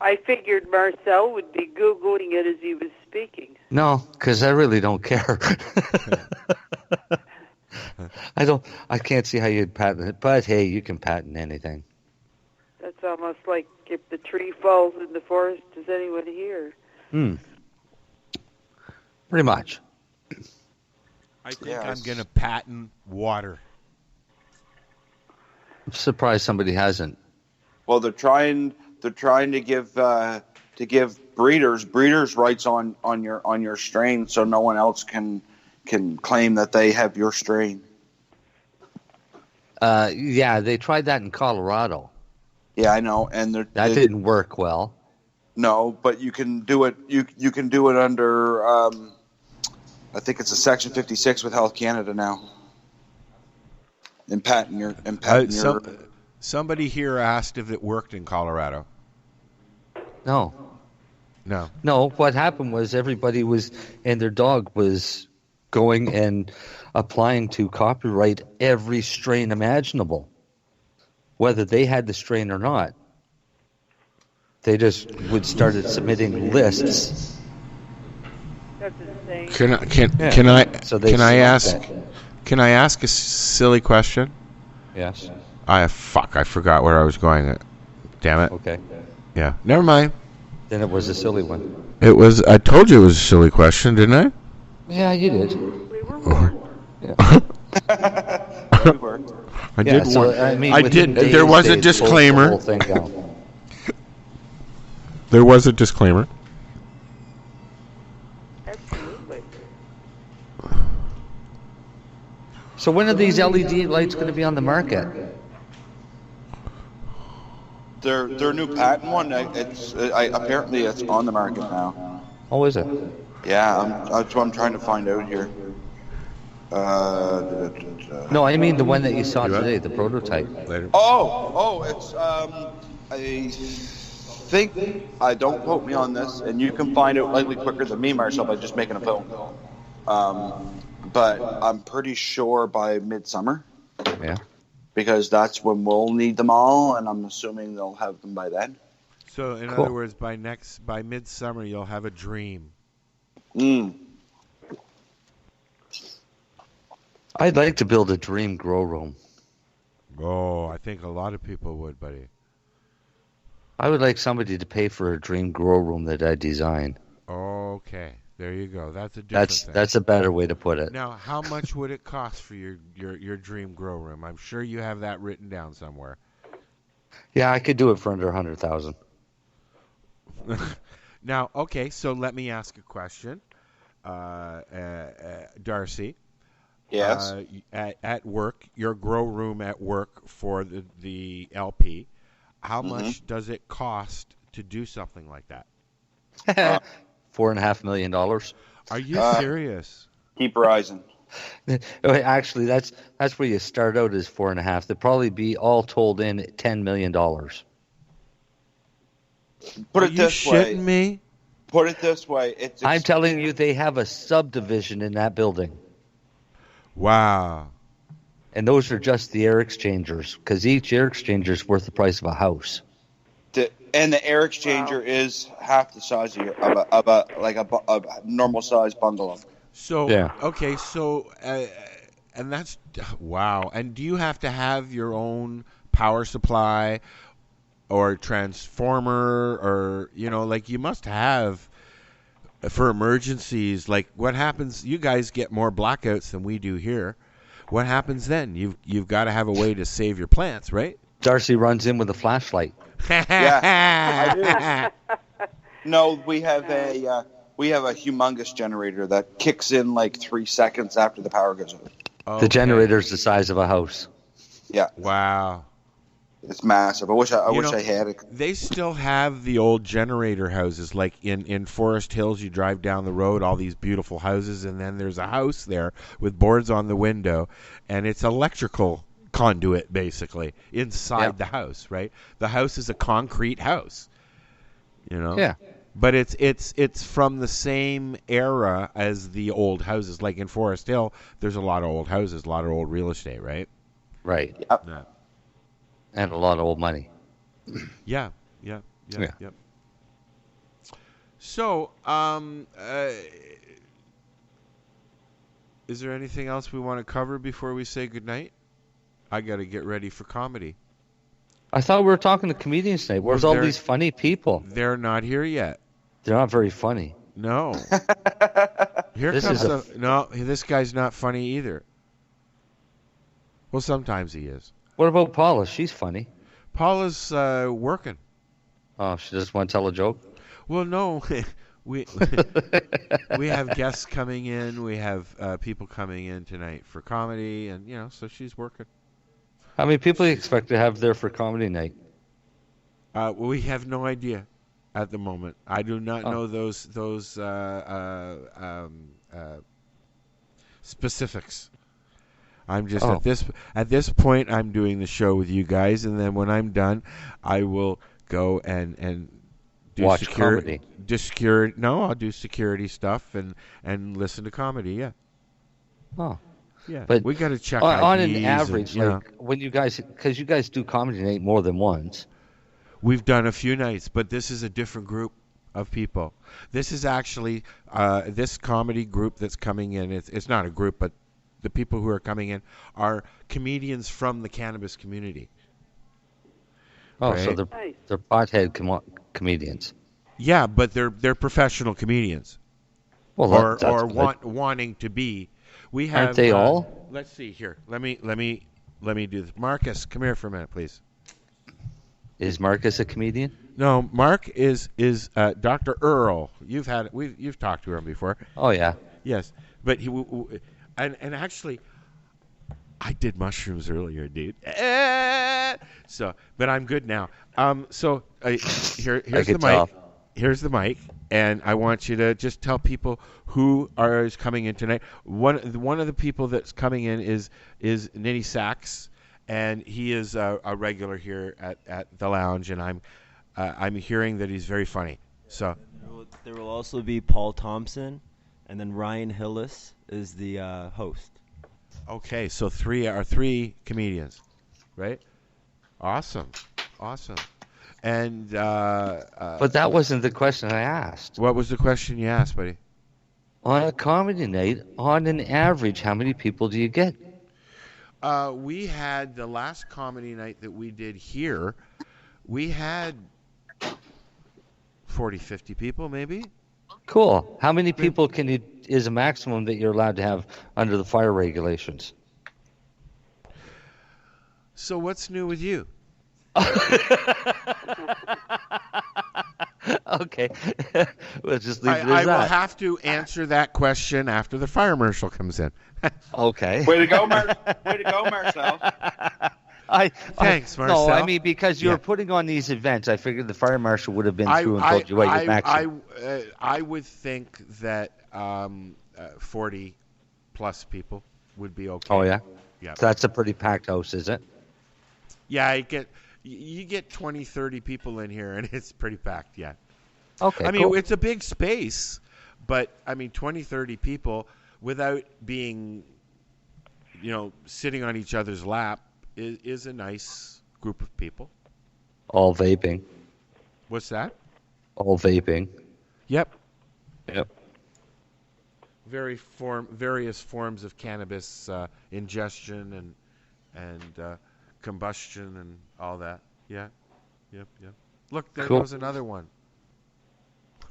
Speaker 11: I figured Marcel would be Googling it as he was speaking.
Speaker 9: No, because I really don't care. I can't see how you'd patent it, but hey, you can patent anything.
Speaker 11: That's almost like if the tree falls in the forest, does anyone hear?
Speaker 9: Pretty much.
Speaker 8: I think I'm going to patent water.
Speaker 9: I'm surprised somebody hasn't.
Speaker 10: Well, they're trying to give breeders rights on your strain, so no one else can claim that they have your strain.
Speaker 9: Yeah, they tried that in Colorado.
Speaker 10: Yeah, I know, and
Speaker 9: that didn't work well.
Speaker 10: No, but you can do it. You can do it under. I think it's a Section 56 with Health Canada now. And patent your.
Speaker 8: Somebody here asked if it worked in Colorado.
Speaker 9: No.
Speaker 8: No.
Speaker 9: No, what happened was everybody was, and their dog was going and applying to copyright every strain imaginable, whether they had the strain or not. They just would started submitting lists.
Speaker 11: That's insane.
Speaker 8: Can I ask a silly question?
Speaker 9: Yes.
Speaker 8: I forgot where I was going. Damn it.
Speaker 9: Okay.
Speaker 8: Yeah. Never mind.
Speaker 9: Then it was a silly one.
Speaker 8: It was. I told you it was a silly question, didn't I?
Speaker 9: Yeah, you did.
Speaker 8: I did. I did. There was a disclaimer. There was a disclaimer.
Speaker 11: Absolutely.
Speaker 9: So when are these LED lights going to be on the market?
Speaker 10: Their new patent one. Apparently it's on the market now.
Speaker 9: Oh, is it?
Speaker 10: Yeah, that's what I'm trying to find out here.
Speaker 9: No, I mean the one that you saw today, the prototype.
Speaker 8: Later.
Speaker 10: It's I think, don't quote me on this, and you can find out likely quicker than me, Marcel, by just making a phone call. But I'm pretty sure by midsummer.
Speaker 9: Yeah.
Speaker 10: Because that's when we'll need them all, and I'm assuming they'll have them by then.
Speaker 8: So, in other words, by midsummer, you'll have a dream.
Speaker 9: I'd like to build a dream grow room.
Speaker 8: Oh, I think a lot of people would, buddy.
Speaker 9: I would like somebody to pay for a dream grow room that I design.
Speaker 8: Okay, there you go. That's a different thing.
Speaker 9: That's a better way to put it.
Speaker 8: Now, how much would it cost for your dream grow room? I'm sure you have that written down somewhere.
Speaker 9: Yeah, I could do it for under 100,000.
Speaker 8: Now, okay, so let me ask a question, Darcy.
Speaker 10: Yes.
Speaker 8: At work, your grow room at work for the LP, how much does it cost to do something like that?
Speaker 9: $4.5 million.
Speaker 8: Are you serious?
Speaker 10: Keep rising.
Speaker 9: Actually, that's where you start out as 4.5. They'd probably be all told in at $10 million.
Speaker 10: Put it this way.
Speaker 8: Shitting me?
Speaker 10: Put it this way.
Speaker 9: I'm telling you, they have a subdivision in that building.
Speaker 8: Wow.
Speaker 9: And those are just the air exchangers, because each air exchanger is worth the price of a house.
Speaker 10: And the air exchanger is half the size of a normal size bungalow.
Speaker 8: So
Speaker 9: Yeah.
Speaker 8: Okay, so and that's wow. And do you have to have your own power supply or transformer, or like you must have for emergencies? Like what happens? You guys get more blackouts than we do here. What happens then? You've got to have a way to save your plants, right?
Speaker 9: Darcy runs in with a flashlight.
Speaker 10: Yeah, I do. No, we have a humongous generator that kicks in like 3 seconds after the power goes out.
Speaker 8: Okay.
Speaker 9: The generator's the size of a house.
Speaker 10: Yeah.
Speaker 8: Wow.
Speaker 10: It's massive. I wish I had it.
Speaker 8: They still have the old generator houses, like in Forest Hills. You drive down the road, all these beautiful houses, and then there's a house there with boards on the window, and it's electrical conduit basically inside the house, right? The house is a concrete house,
Speaker 9: Yeah.
Speaker 8: But it's from the same era as the old houses. Like in Forest Hill, there's a lot of old houses, a lot of old real estate, right?
Speaker 9: Right.
Speaker 10: Yep.
Speaker 8: Yeah.
Speaker 9: And a lot of old money.
Speaker 8: Yeah. So, is there anything else we want to cover before we say goodnight? I got to get ready for comedy.
Speaker 9: I thought we were talking to comedians tonight. Where's all these funny people?
Speaker 8: They're not here yet.
Speaker 9: They're not very funny.
Speaker 8: No. This guy's not funny either. Well, sometimes he is.
Speaker 9: What about Paula? She's funny.
Speaker 8: Paula's working.
Speaker 9: Oh, she just want to tell a joke?
Speaker 8: Well, no. we have guests coming in. We have people coming in tonight for comedy, and so she's working.
Speaker 9: How many people do you expect to have there for comedy night?
Speaker 8: We have no idea at the moment. I do not know those specifics. I'm just at this point. I'm doing the show with you guys, and then when I'm done, I will go and do
Speaker 9: Watch comedy.
Speaker 8: No, I'll do security stuff and listen to comedy. Yeah.
Speaker 9: Oh.
Speaker 8: Yeah.
Speaker 9: But
Speaker 8: we got to check
Speaker 9: on
Speaker 8: IDs
Speaker 9: an average,
Speaker 8: and,
Speaker 9: like when you guys, because you guys do comedy night more than once.
Speaker 8: We've done a few nights, but this is a different group of people. This is actually this comedy group that's coming in. It's not a group, but the people who are coming in are comedians from the cannabis community.
Speaker 9: Oh,
Speaker 8: right?
Speaker 9: so they're pothead comedians.
Speaker 8: Yeah, but they're professional comedians.
Speaker 9: Well,
Speaker 8: wanting to be. We have.
Speaker 9: Aren't they all?
Speaker 8: Let's see here. Let me do this. Marcus, come here for a minute, please.
Speaker 9: Is Marcus a comedian?
Speaker 8: No, Mark is Dr. Earl. You've talked to him before.
Speaker 9: Oh yeah.
Speaker 8: Yes, but and actually, I did mushrooms earlier, dude. So, but I'm good now. So here's the mic. Here's the mic, and I want you to just tell people who is coming in tonight. One of the people that's coming in is Nitty Sachs, and he is a regular here at the lounge, and I'm hearing that he's very funny. So
Speaker 18: there will also be Paul Thompson, and then Ryan Hillis is the host.
Speaker 8: Okay, so three comedians, right? Awesome. And
Speaker 9: but that wasn't the question I asked.
Speaker 8: What was the question you asked, buddy?
Speaker 9: On a comedy night, on an average, how many people do you get?
Speaker 8: We had the last comedy night that we did here. We had 40, 50 people, maybe.
Speaker 9: Cool. How many people is a maximum that you're allowed to have under the fire regulations?
Speaker 8: So what's new with you?
Speaker 9: Okay. We'll just leave it as that.
Speaker 8: I will have to answer that question after the fire marshal comes in.
Speaker 9: Okay.
Speaker 10: Way to go, Marcel.
Speaker 8: Thanks, Marcel.
Speaker 9: No, I mean, because you were putting on these events, I figured the fire marshal would have been through and told you what your maximum.
Speaker 8: I would think that 40 plus people would be okay.
Speaker 9: Oh, yeah?
Speaker 8: Yeah.
Speaker 9: So that's a pretty packed house, is it?
Speaker 8: Yeah, you get 20, 30 people in here, and it's pretty packed, yeah.
Speaker 9: Okay,
Speaker 8: I mean,
Speaker 9: cool.
Speaker 8: it's a big space, but, 20, 30 people without being, sitting on each other's lap is a nice group of people.
Speaker 9: All vaping.
Speaker 8: What's that?
Speaker 9: All vaping.
Speaker 8: Yep.
Speaker 9: Yep.
Speaker 8: Various forms of cannabis ingestion and combustion and all that. Yeah. Yep. Look, there goes another one.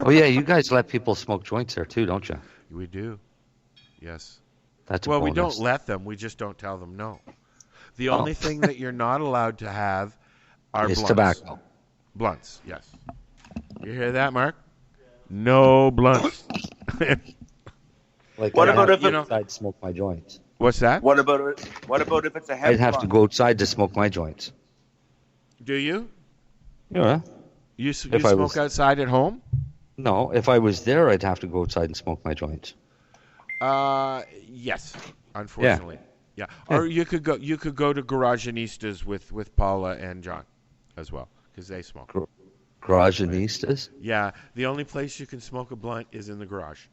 Speaker 9: Oh, yeah, you guys let people smoke joints there, too, don't you?
Speaker 8: We do. Yes.
Speaker 9: That's a
Speaker 8: well,
Speaker 9: bonus.
Speaker 8: We don't let them. We just don't tell them no. The only thing that you're not allowed to have are blunts.
Speaker 9: Tobacco.
Speaker 8: Blunts, yes. You hear that, Mark? No blunts.
Speaker 9: Like,
Speaker 10: what about if
Speaker 9: outside to smoke my joints?
Speaker 8: What's that?
Speaker 10: What about if it's a hemp
Speaker 9: I'd have to go outside to smoke my joints.
Speaker 8: Do you?
Speaker 9: Yeah.
Speaker 8: You smoke outside at home?
Speaker 9: No, if I was there, I'd have to go outside and smoke my joints.
Speaker 8: Yes, unfortunately. Yeah. Or you could go to Garageanistas with Paula and John as well, because they smoke.
Speaker 9: Garageanistas?
Speaker 8: Yeah. The only place you can smoke a blunt is in the garage.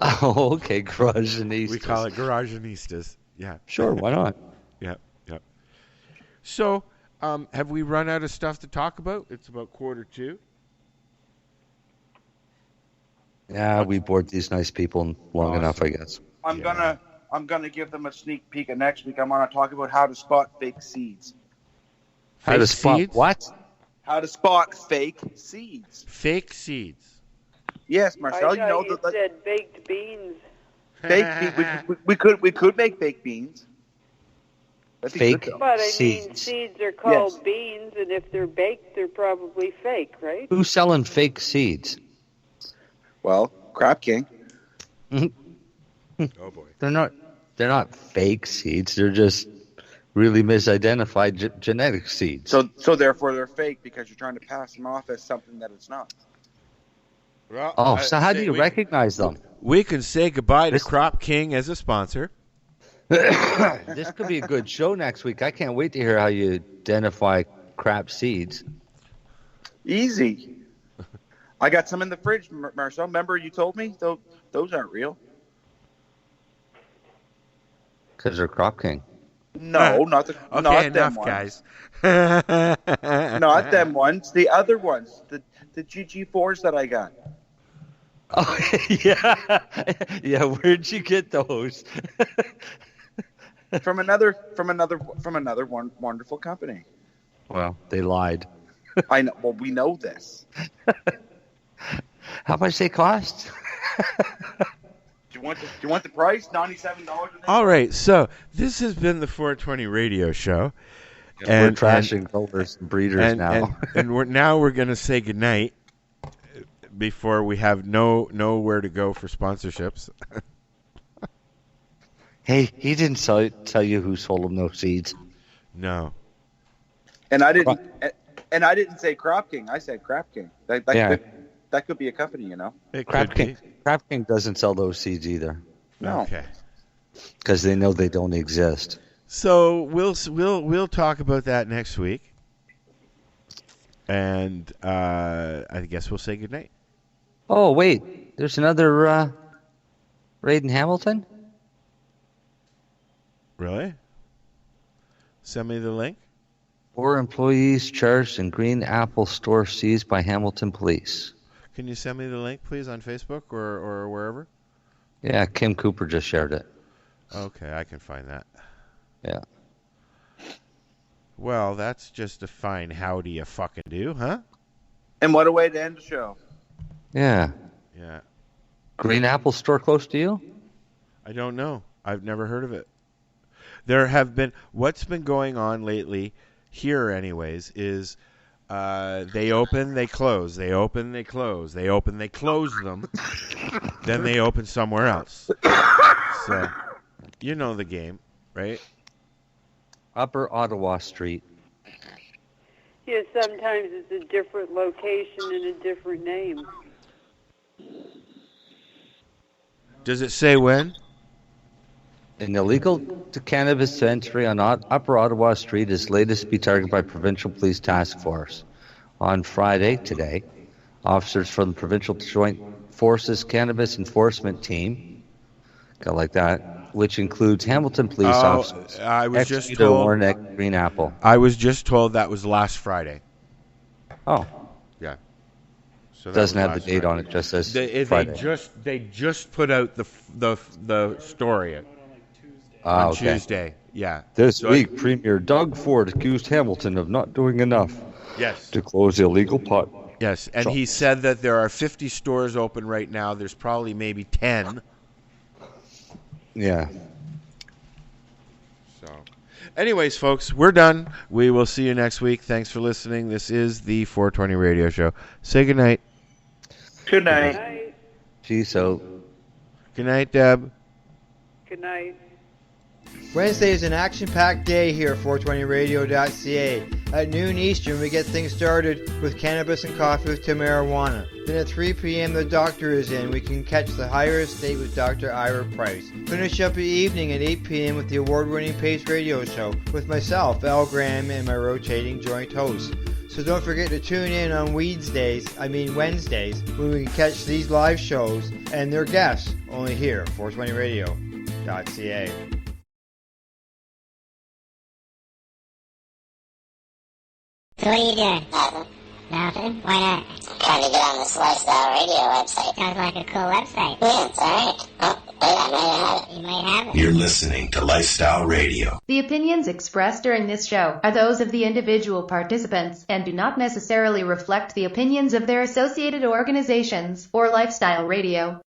Speaker 9: Oh, okay. Garageanistas.
Speaker 8: We call it Garageanistas. Yeah.
Speaker 9: Sure, why not?
Speaker 8: Yep. So, have we run out of stuff to talk about? It's about 1:45.
Speaker 9: Yeah, we bored these nice people long enough, I guess.
Speaker 10: I'm gonna give them a sneak peek of next week. I'm gonna talk about how to spot fake seeds.
Speaker 9: How to spot what?
Speaker 10: How to spot fake seeds.
Speaker 8: Fake seeds.
Speaker 10: Yes, Marcel.
Speaker 11: I thought you said baked beans.
Speaker 10: Fake beans. We could make fake beans.
Speaker 9: Fake
Speaker 11: But
Speaker 9: seeds.
Speaker 11: Seeds are called beans, and if they're baked, they're probably fake, right?
Speaker 9: Who's selling fake seeds?
Speaker 10: Well, Crap King.
Speaker 8: Oh boy.
Speaker 9: They're not fake seeds. They're just really misidentified genetic seeds.
Speaker 10: So therefore they're fake because you're trying to pass them off as something that it's not.
Speaker 8: Well,
Speaker 9: so how do you recognize them?
Speaker 8: We can say goodbye to Crop King as a sponsor.
Speaker 9: This could be a good show next week. I can't wait to hear how you identify crap seeds.
Speaker 10: Easy. I got some in the fridge, Marcel. Remember you told me? Those aren't real.
Speaker 9: Because they're Crop King.
Speaker 10: No, not the
Speaker 8: Okay,
Speaker 10: not
Speaker 8: enough,
Speaker 10: them
Speaker 8: guys.
Speaker 10: ones. Not them ones. The other ones. The GG4s that I got.
Speaker 9: Oh, yeah. Yeah, where'd you get those?
Speaker 10: from another wonderful company.
Speaker 9: Well, they lied.
Speaker 10: I know. Well, we know this.
Speaker 9: How much they cost?
Speaker 10: Do you want the price? $97.
Speaker 8: All right, so this has been the 420 radio show.
Speaker 9: We're trashing growers and breeders now.
Speaker 8: and we're going to say goodnight before we have nowhere to go for sponsorships.
Speaker 9: Hey, he didn't tell you who sold him no seeds.
Speaker 8: No.
Speaker 10: And I didn't say Crop King. I said Crap King. That could be a company, you know.
Speaker 9: Crap King doesn't sell those seeds either.
Speaker 10: No.
Speaker 8: Okay.
Speaker 9: Because they know they don't exist.
Speaker 8: So we'll talk about that next week, and I guess we'll say goodnight.
Speaker 9: Oh wait, there's another raid in Hamilton.
Speaker 8: Really? Send me the link.
Speaker 9: 4 employees charged in Green Apple store seized by Hamilton police.
Speaker 8: Can you send me the link, please, on Facebook or wherever?
Speaker 9: Yeah, Kim Cooper just shared it.
Speaker 8: Okay, I can find that.
Speaker 9: Yeah.
Speaker 8: Well, that's just a fine howdy you fucking do, huh?
Speaker 10: And what a way to end the show.
Speaker 9: Yeah.
Speaker 8: Yeah.
Speaker 9: Green Apple store close to you?
Speaker 8: I don't know. I've never heard of it. There have been... What's been going on lately, here anyways, is... they open, they close. They open, they close. They open, they close them. Then they open somewhere else. So, you know the game, right?
Speaker 9: Upper Ottawa Street.
Speaker 11: Yeah, sometimes it's a different location and a different name.
Speaker 8: Does it say when?
Speaker 9: An illegal cannabis dispensary on Upper Ottawa Street is latest to be targeted by Provincial Police Task Force. On Friday, today, officers from the Provincial Joint Forces Cannabis Enforcement Team, got like that, which includes Hamilton police officers.
Speaker 8: I was just told.
Speaker 9: Warnick, Green Apple.
Speaker 8: I was just told that was last Friday.
Speaker 9: Oh.
Speaker 8: Yeah. So that
Speaker 9: doesn't
Speaker 8: was
Speaker 9: have the
Speaker 8: last
Speaker 9: date
Speaker 8: Friday.
Speaker 9: on it, just says
Speaker 8: Friday. They just put out the story on Tuesday. Yeah.
Speaker 9: This week, Premier Doug Ford accused Hamilton of not doing enough.
Speaker 8: Yes.
Speaker 9: To close illegal pot.
Speaker 8: Yes, and he said that there are 50 stores open right now. There's probably maybe 10.
Speaker 9: Yeah.
Speaker 8: So, anyways, folks, we're done. We will see you next week. Thanks for listening. This is the 420 Radio Show. Say goodnight.
Speaker 10: Good night.
Speaker 9: Peace out.
Speaker 8: Good night, Deb.
Speaker 11: Good night.
Speaker 19: Wednesday is an action-packed day here at 420radio.ca. At noon Eastern, we get things started with Cannabis and Coffee to Marijuana. Then at 3 p.m., the doctor is in. We can catch the Higher Estate with Dr. Ira Price. Finish up the evening at 8 p.m. with the award-winning Pace Radio Show with myself, Al Graham, and my rotating joint hosts. So don't forget to tune in on Wednesdays, when we can catch these live shows and their guests only here at 420radio.ca.
Speaker 3: So what are you doing? Nothing. Why not?
Speaker 4: Trying to get on this Lifestyle Radio website.
Speaker 3: Sounds like a cool website.
Speaker 4: Yeah, it's alright. Oh, I might have it.
Speaker 3: You might have it.
Speaker 5: You're listening to Lifestyle Radio.
Speaker 6: The opinions expressed during this show are those of the individual participants and do not necessarily reflect the opinions of their associated organizations or Lifestyle Radio.